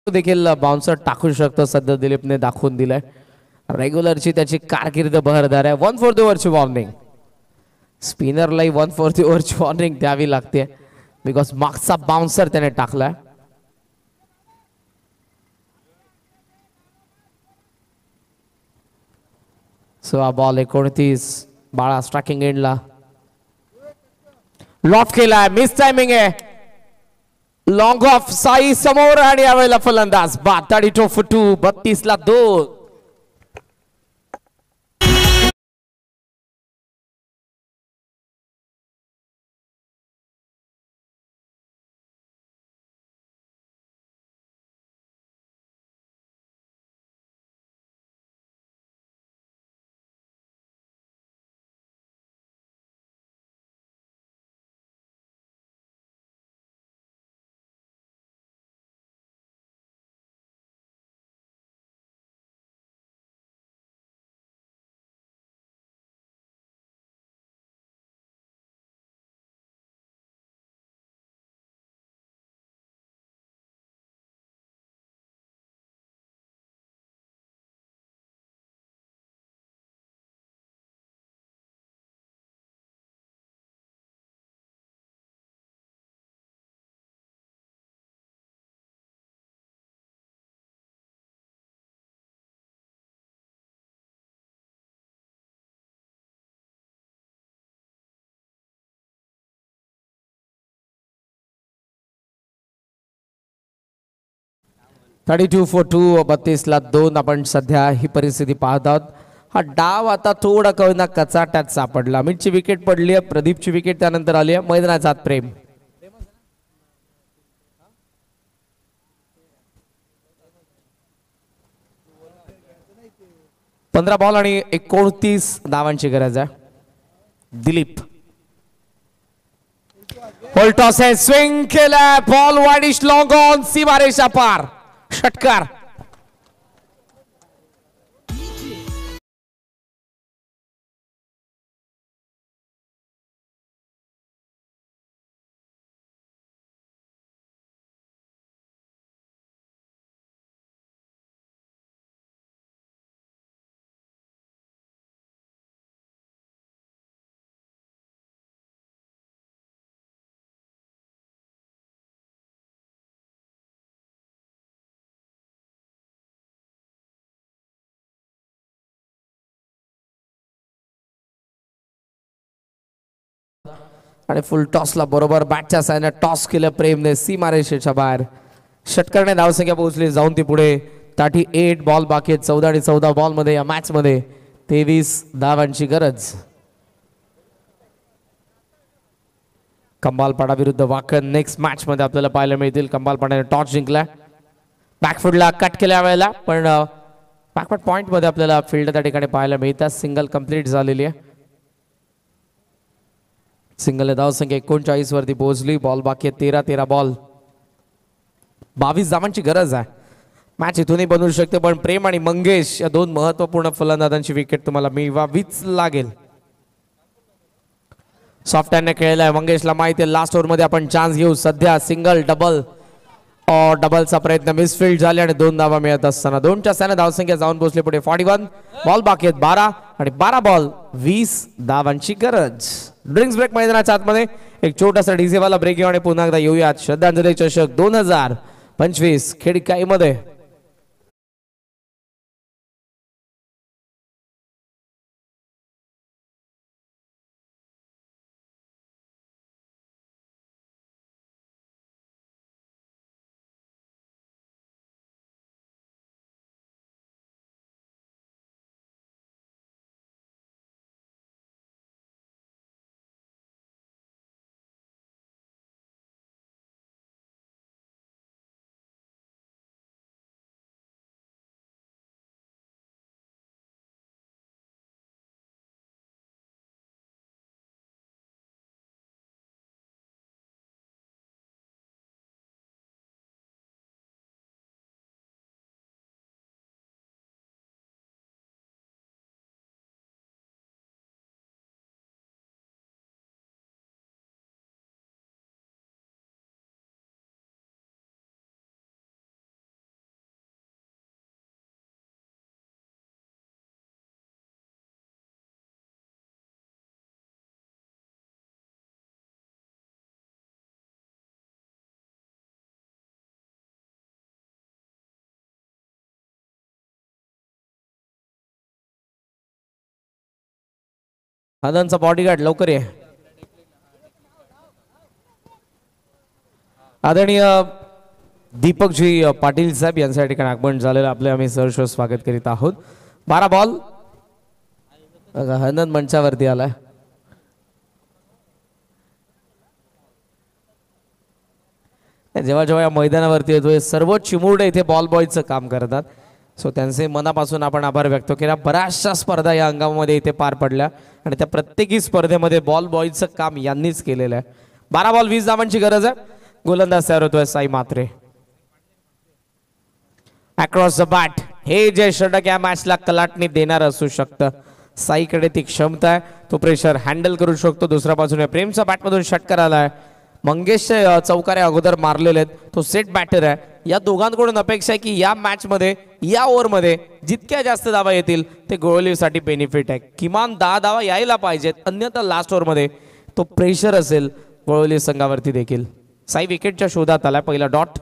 देखील बाउन्सर टाकू शकतो सध्या दिलीपने दाखवून दिलाय. रेग्युलरची त्याची कारकीर्द बहरदार आहे. 1 4 ओव्हरची वॉर्निंग. स्पिनरलाही 1 4 ओव्हरची वॉर्निंग द्यावी लागते बिकॉज मागचा बाउन्सर त्याने टाकलाय. सो हा बॉल 29. बाळा स्ट्रायकिंग एंडला लॉफ केलाय. मिस टायमिंग आहे. लॉंग ऑफ साई समोर आणि यावेळेला फलंदाज बाद. 32 for 2. 32 ला 2. $32 for 2. 32 ला 2. आपण सध्या ही परिस्थिती पाहत आहोत. हा डाव आता थोडा कळना कचाट्यात सापडला. अमितची विकेट पडली आहे. प्रदीपची विकेट त्यानंतर आली आहे. मैदानाचा आत प्रेम. पंधरा बॉल आणि 29 धावांची गरज आहे. दिलीप होल्ड टॉस आहे. स्विंग केला. Ball widish long on. सीमारेषा पार. षटकार. आणि फुल टॉसला बरोबर बॅटच्या सायने टॉस केलं प्रेमने. सीमारेषेच्या बाहेर. षटकारने धावसंख्या पोहोचली जाऊन ती पुढे. 38 बॉल बाकी आहेत. 14 आणि 14 बॉल मध्ये या मॅच मध्ये 23 धावांची गरज. कंबालपाडा विरुद्ध वाकण नेक्स्ट मॅच मध्ये आपल्याला पाहायला मिळतील. कंबालपाड्याने टॉस जिंकला. बॅकफुटला कट केल्या वेळेला पण बॅकफुट पॉइंट मध्ये आपल्याला फील्ड त्या ठिकाणी पाहायला मिळतात. सिंगल कंप्लीट झालेली आहे. सिंगल धावसंख्या 39 वरती पोहोचली. बॉल बाकी 13 बॉल 22 धावांची गरज आहे. मॅच इथूनही बनवू शकते पण प्रेम आणि मंगेश या दोन महत्वपूर्ण फलंदाजांची विकेट तुम्हाला मिळवावीच लागेल. सॉफ्ट हँडने खेळलाय. मंगेशला माहिती आहे लास्ट ओव्हर मध्ये आपण चान्स घेऊ. सध्या सिंगल डबल डबलचा प्रयत्न मिसफील्ड झाले आणि 2 धावा मिळत असताना 2च्या स्थानात धावसंख्या जाऊन पोहोचली पुढे. 41 बॉल बाकी आहेत 12 आणि 12 बॉल 20 धावांची गरज. ड्रिंक्स ब्रेक मैदानाच्या आतमध्ये एक छोटासा डीजे वाला ब्रेक घेऊ आणि पुन्हा एकदा येऊयात श्रद्धांजली चषक 2025 खेडकाईमध्ये. आनंदचा बॉडीगार्ड लवकर ये. आदरणीय दीपकजी पाटील साहेब यांच्या ठिकाणी आगमन झालेलं आपले आम्ही सहर्ष स्वागत करीत आहोत. 12 बॉल. आनंद मंचावरती आलाय. जेव्हा जेव्हा या मैदानावरती येतोय सर्व चिमुरडे इथे बॉल बॉयचं काम करतात. सो त्यांचे मनापासून आपण आभार व्यक्त केला. बऱ्याचशा स्पर्धा या अंगामध्ये इथे पार पडल्या आणि त्या प्रत्येकी स्पर्धेमध्ये बॉल बॉयचं काम यांनीच केलेलं आहे. 12 बॉल 20 धावांची गरज आहे. गोलंदाज तयार होतोय Sai Mhatre. Across the bat. हे जे षटक या मॅचला कलाटणी देणार असू शकतं. साईकडे ती क्षमता आहे. तो प्रेशर हँडल करू शकतो. दुसऱ्या बाजूने प्रेमचा बॅटमधून षटकार आलाय. मंगेश चौकारे अगोदर मारलेले आहेत. तो सेट बॅटर आहे. या दोघांकडून अपेक्षा आहे की या मॅच मध्ये या ओव्हरमध्ये जितक्या जास्त धावा येतील ते गोळवलीसाठी बेनिफिट आहे. किमान 10 धावा यायला पाहिजेत. अन्यथा लास्ट ओव्हरमध्ये तो प्रेशर असेल गोळवली संघावरती देखील. साई विकेटच्या शोधात आला. पहिला डॉट.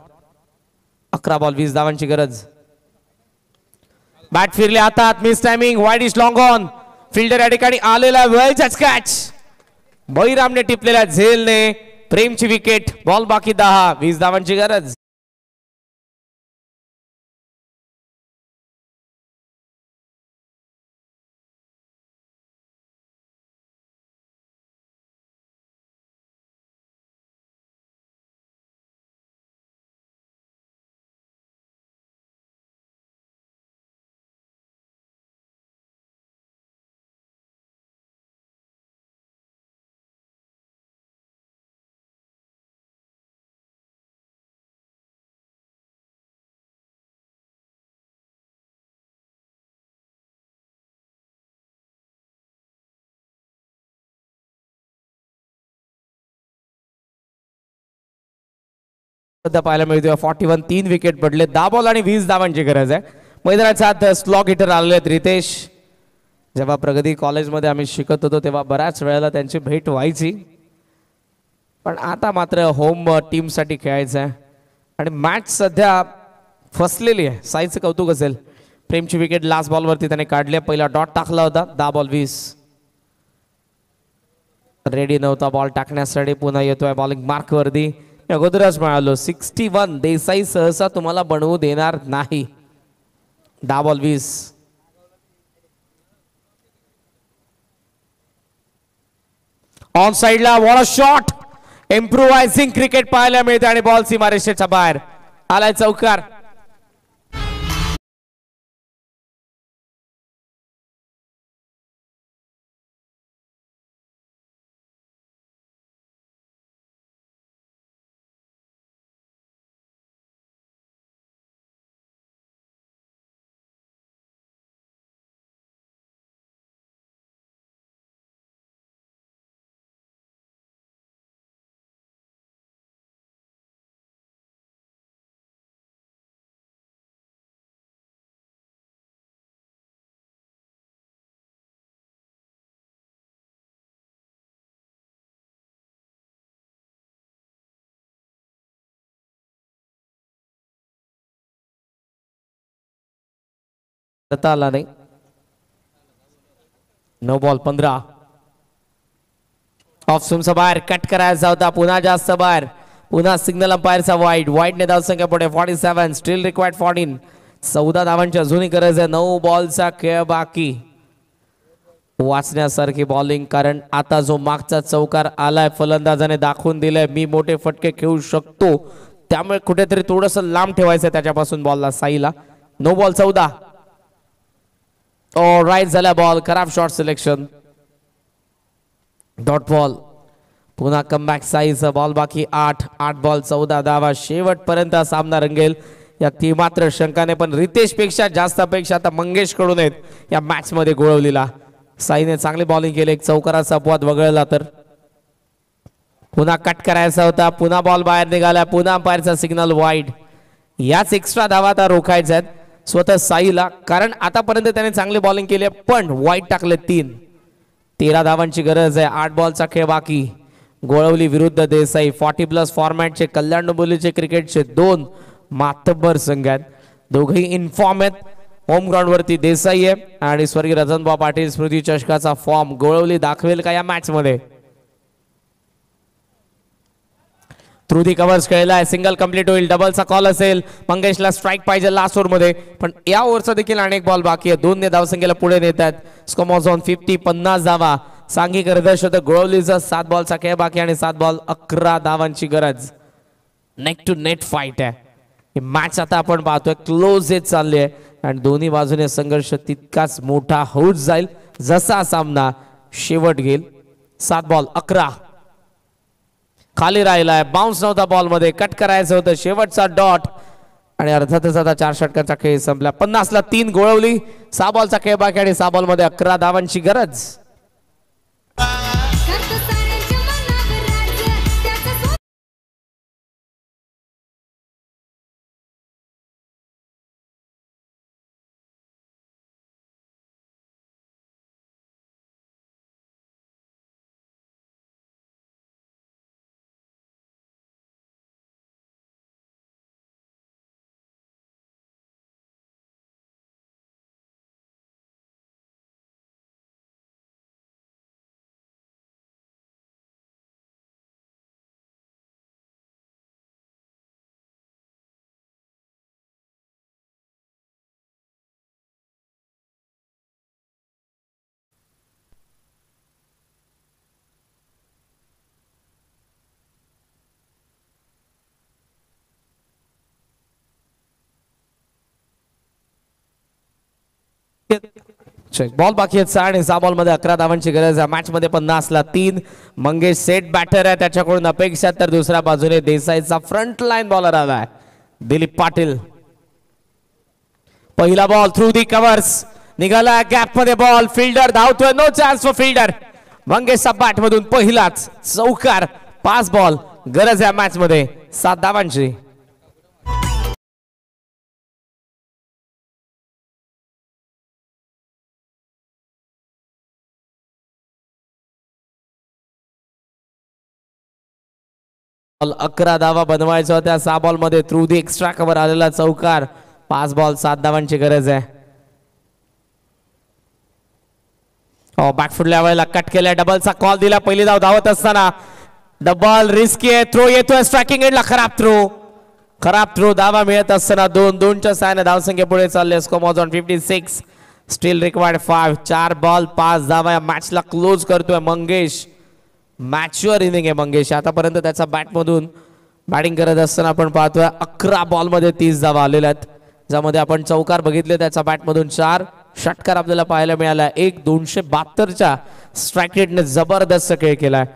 11 बॉल 20 धावांची गरज. बॅट फिरले हातात. Miss timing. Wide is long on. Fielder या ठिकाणी आलेला वेळचाच कॅच. बळीरामने टिपलेल्या झेलने प्रेमची विकेट. बॉल बाकी 10. 20 धावांची गरज. सध्या पाहायला मिळतोय 41. 3 विकेट पडले. 10 बॉल आणि 20 धावांची गरज आहे. मैदानाच्या आत स्लॉग हिटर आलेले आहेत रितेश. जेव्हा प्रगती कॉलेजमध्ये आम्ही शिकत होतो तेव्हा बऱ्याच वेळेला त्यांची भेट व्हायची. पण आता मात्र होम टीमसाठी खेळायचं आहे आणि मॅच सध्या फसलेली आहे. साईचं कौतुक असेल. प्रेमची विकेट लास्ट बॉलवरती त्याने काढली. पहिला डॉट टाकला होता. 10 बॉल 20. रेडी नव्हता बॉल टाकण्यासाठी. पुन्हा येतोय बॉलिंग मार्कवरती. अगोदरच मिळालो 61. देसाई सहसा तुम्हाला बनवू देणार नाही. 10 बॉल 20. ऑन साइडला वॉट शॉट. इम्प्रोवायझिंग क्रिकेट पाहायला मिळते आणि बॉल सीमारेषेच्या बाहेर आलाय. चौकार. आला नाही. 9 बॉल 15. ऑफ स्विंगचा बाहेर कट करायचा होता. पुन्हा जास्त बाहेर. पुन्हा सिग्नल अंपायरचा वाईड. वाईडने धावसंख्या पुढे 47. Steel required 14. 14 धावांची अजूनही गरज आहे. 9 बॉलचा खेळ बाकी. वाचण्यासारखी बॉलिंग कारण आता जो मागचा चौकार आलाय फलंदाजाने दाखवून दिलाय मी मोठे फटके खेळू शकतो. त्यामुळे कुठेतरी थोडंसं लांब ठेवायचं त्याच्यापासून बॉलला. साईला 9 बॉल 14. राईट झाला बॉल. खराब शॉट सिलेक्शन. Dot ball. पुन्हा कमबॅक साईचा बॉल बाकी 8. 8 बॉल 14 धावा. शेवटपर्यंत सामना रंगेल यात मात्र शंकाने. पण रितेश पेक्षा जास्त अपेक्षा आता मंगेश कडून आहेत या मॅच मध्ये गोळवलीला. साईने चांगली बॉलिंग केली. एक चौकाराचा अपवाद वगळला तर. पुन्हा कट करायचा होता. पुन्हा बॉल बाहेर निघाला. पुन्हा अंपायरचा सिग्नल वाईड. याच एक्स्ट्रा धावा आता रोखायच्या आहेत स्वतः साईला कारण आतापर्यंत त्याने चांगली बॉलिंग केली पण वाईट टाकले 3. 13 धावांची गरज आहे. 8 बॉलचा खेळ बाकी. गोळवली विरुद्ध देसाई 40+ फॉर्मॅटचे कल्याण डोंबिवलीचे क्रिकेटचे 2 मातब्बर संघ आहेत. दोघेही इन्फॉर्म आहेत. होम ग्राउंड वरती देसाई आहे आणि स्वर्गीय रतनभाऊ पाटील स्मृती चषकाचा फॉर्म गोळवली दाखवेल का या मॅच मध्ये. थ्रू दी कव्हर्स खेळलाय, सिंगल कंप्लीट होईल, डबलचा कॉल असेल. मंगेशला स्ट्राईक पाहिजे लास्ट ओव्हर मध्ये, पण या ओव्हरचा देखील अनेक बॉल बाकी आहे. 2 धावसंख्येला पुढे नेत आहेत. स्कोमॉझॉन 50 धावा. सांघिक अर्धशतक गोळवलीचा 7 बॉलचा खेळ बाकी आणि 7 बॉल 11 धावांची गरज. नेक टू नेट फाईट आहे ही मॅच. आता आपण पाहतोय क्लोज येत चालली आहे आणि दोन्ही बाजूने संघर्ष तितकाच मोठा होत जाईल जसा सामना शेवट घेईल. 7 बॉल 11 खाली राहिलाय. बाउन्स नव्हता बॉल मध्ये, कट करायचं होतं. शेवटचा डॉट आणि अर्थातच आता 4 षटकांचा खेळ संपला. 50ला 3 गोळवली. 6 बॉलचा खेळ बाकी आणि 6 बॉल मध्ये 11 धावांची गरज. बॉल बाकी आहेत 6 आणि 6 बॉल मध्ये 11 धावांची गरज आहे. मॅच मध्ये 50ला 3. मंगेश सेट बॅटर आहे, त्याच्याकडून अपेक्षा. तर दुसऱ्या बाजूने देसाईचा फ्रंट लाईन बॉलर आलाय दिलीप पाटील. पहिला बॉल थ्रू दी कव्हर्स निघाला, गॅप मध्ये बॉल. फिल्डर धावतोय, नो चान्स फॉर फिल्डर. मंगेशचा बॅट मधून पहिलाच चौकार. 5 बॉल गरज आहे मॅच मध्ये 7 धावांची. बॉल 11 धावा बनवायच्या होत्या. 6 बॉल मध्ये थ्रू दी एक्स्ट्रा कव्हर आलेला चौकार. 5 बॉल 7 धावांची गरज आहे. बॅकफुटल्या वेळेला कट केलाय, डबलचा कॉल दिला. पहिली धाव धावत असताना डबल रिस्की आहे. थ्रो येतोय स्ट्रायकिंग एंडला, खराब थ्रो. धावा मिळत असताना 2-2च्या साहाय्याने धावसंख्या पुढे चालले. स्कोमॉझॉन 56 स्टील रिक्वायर्ड 5. 4 बॉल 5 धावा या मॅचला क्लोज करतोय मंगेश. मॅच्युअर इनिंग आहे मंगेश. आतापर्यंत त्याचा बॅटमधून बॅटिंग करत असताना आपण पाहतोय 11 बॉल मध्ये 30 धावा आलेल्या आहेत, ज्यामध्ये आपण चौकार बघितले. त्याच्या बॅटमधून 4 षटकार आपल्याला पाहायला मिळाला. 272च्या स्ट्राईक रेटने जबरदस्त खेळ केलाय.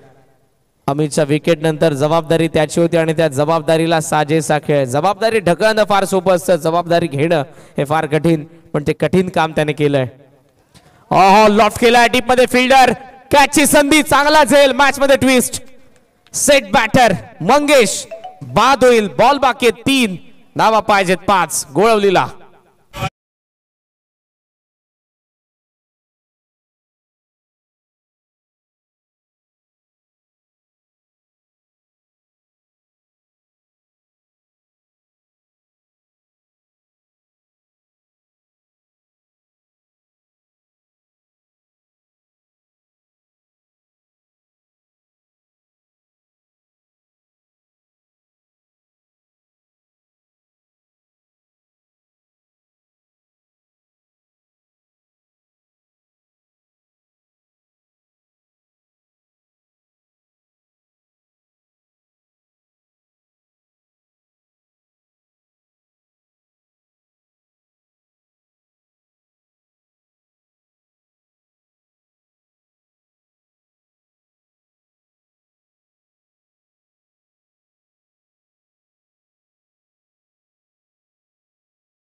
अमितच्या विकेट नंतर जबाबदारी त्याची होती आणि त्या जबाबदारीला साजेसा खेळ. जबाबदारी ढकलणं फार सोपं असतं, जबाबदारी घेणं हे फार कठीण, पण ते कठीण काम त्याने केलंय. लॉफ्ट केलाय डीप मध्ये. फिल्डर कॅचची संधी, चांगला झेल. मॅच मध्ये ट्विस्ट. सेट बॅटर मंगेश बाद होईल. बॉल बाकी 3 धावा पाहिजेत 5 गोळवलीला.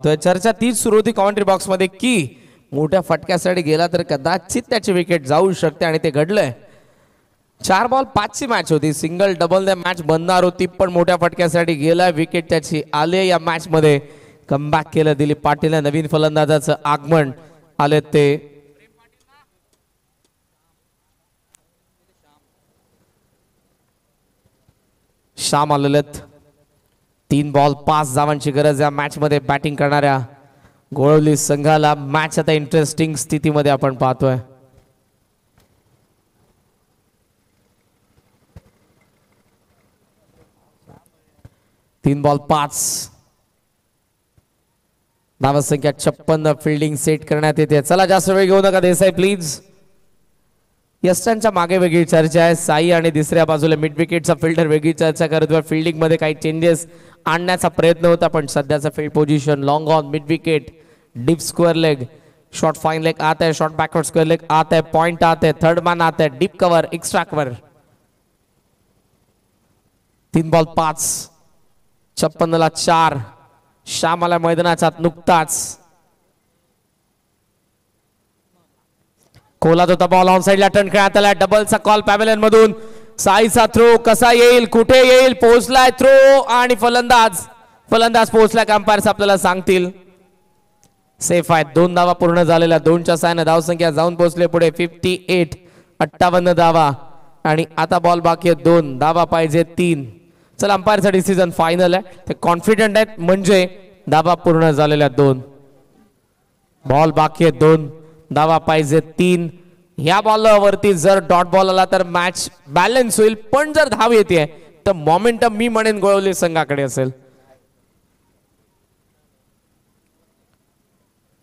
चर्चा तीच सुरू होती कॉमेंट्री बॉक्स मध्ये की मोठ्या फटक्यासाठी गेला तर कदाचित त्याची विकेट जाऊ शकते आणि ते घडलंय. 4 बॉल 5 ची मॅच होती. सिंगल डबल मॅच बनणार होती, पण मोठ्या फटक्यासाठी गेला. विकेट त्याची आले. या मॅच मध्ये कमबॅक केलं दिलीप पाटील. नवीन फलंदाजाचं आगमन आले ते श्याम आलेत. 3 बॉल 5 धावांची गरज या मॅच मध्ये बॅटिंग करणाऱ्या गोळवली संघाला मॅच आता इंटरेस्टिंग स्थितीमध्ये आपण पाहतोय. तीन बॉल 5 धावसंख्या 56 फिल्डिंग सेट करण्यात येते. चला जास्त वेळ घेऊ नका देसाई प्लीज. यष्टांच्या मागे वेगळी चर्चा आहे. साई आणि दुसऱ्या बाजूला मिड विकेटचा फिल्डर वेगळी चर्चा करतोय. फिल्डिंग मध्ये काही चेंजेस आणण्याचा प्रयत्न होता पण सध्याचा field position long on mid wicket deep square leg short fine leg आता है शॉर्ट बैकवर्ड स्क्वेअर लेग आता है पॉइंट आता है थर्ड मैन आता है deep cover extra cover. 3 ball 5 56 4 Shyam आला मैदानाचा नुकताच. कोलात होता बॉल ऑन साइडला टर्न खेळण्यात आला. डबलचा कॉल पॅव्हेलियन मधून. साईचा थ्रो कसा येईल कुठे येईल पोहोचलाय थ्रो आणि फलंदाज पोहोचलाय. अंपायर्स आपल्याला सांगतील. सेफ आहे. 2 धावा पूर्ण झालेल्या 2च्या साहाय्याने धावसंख्या जाऊन पोहोचले पुढे 58 58 धावा आणि आता बॉल बाकी आहे 2 धावा पाहिजे 3. चला अंपायरचा डिसिजन फायनल आहे. ते कॉन्फिडंट आहेत म्हणजे धावा पूर्ण झालेल्या 2 बॉल बाकी आहे 2 धावा पाहिजे 3. ह्या बॉलवरती जर डॉट बॉल आला तर मॅच बॅलन्स होईल पण जर धाव येते तर मोमेंटम मी म्हणेन गोळवली संघाकडे असेल.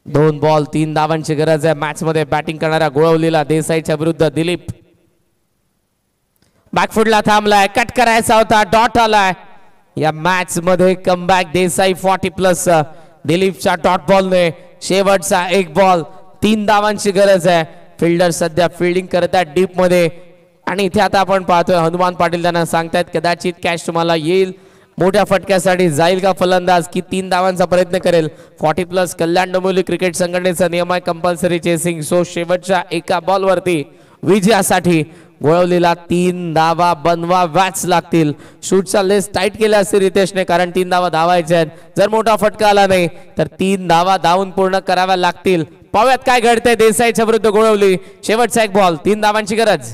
2 बॉल 3 धावांची गरज आहे. मॅच मध्ये बॅटिंग करणाऱ्या गोळवलीला देसाईच्या विरुद्ध दिलीप बॅकफुटला थांबलाय. कट करायचा होता डॉट आलाय. या मॅच मध्ये कमबॅक देसाई 40+ दिलीपच्या डॉट बॉलने. शेवटचा 1 बॉल 3 धावांची गरज आहे. फिल्डर सध्या फिल्डिंग करत आहेत डीप मध्ये आणि इथे आता आपण पाहतोय हनुमान पाटील त्यांना सांगतायत कदाचित कॅच तुम्हाला येईल. मोठ्या फटक्यासाठी जाईल का फलंदाज की 3 धावांचा प्रयत्न करेल. 40+ कल्याण डोंबिवली क्रिकेट संघटनेचा नियम आहे कंपल्सरी चेसिंग. सो शेवटच्या एका बॉलवरती विजयासाठी गोळवलीला 3 धावा बनवाव्याच लागतील. शूटचा लेस टाईट केला असेल रितेशने कारण 3 धावा धावायच्या आहेत. जर मोठा फटका आला नाही तर 3 धावा धावून पूर्ण कराव्या लागतील. पाहूयात काय घडतंय देसाईच्या विरुद्ध गोळवली. शेवटचा 1 बॉल 3 धावांची गरज.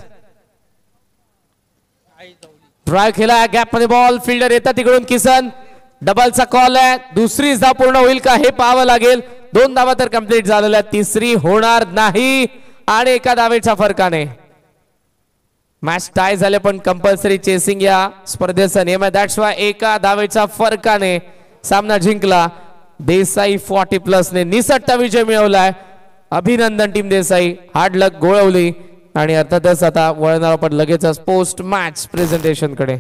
ड्राइव्ह केला गॅप मध्ये बॉल. फिल्डर येतात तिकडून किसन. डबलचा कॉल आहे. दुसरीच धाव पूर्ण होईल का हे पाहावं लागेल. 2 धावा तर कंप्लीट झालेल्या. तिसरी होणार नाही आणि एका धावेच्या फरकाने मॅच टाय झाले पण कंपल्सरी चेसिंग या स्पर्धेचा नियम आहे. दॅट्स वाय एका धावेच्या फरकाने सामना जिंकला. देसाई 40+ ने निसटता विजय मिळवलाय. अभिनंदन टीम देसाई. हार्ड लक गोळवली आणि अर्थातच आता वळणार आपण लगेचच पोस्ट मॅच प्रेझेंटेशन कडे.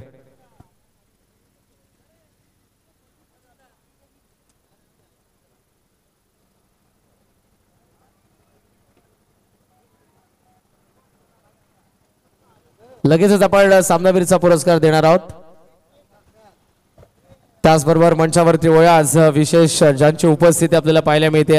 लगेचच आपण सामनावीरचा पुरस्कार देणार आहोत. त्याचबरोबर मंचावरती वळूया आज विशेष ज्यांची उपस्थिती आपल्याला पाहायला मिळते.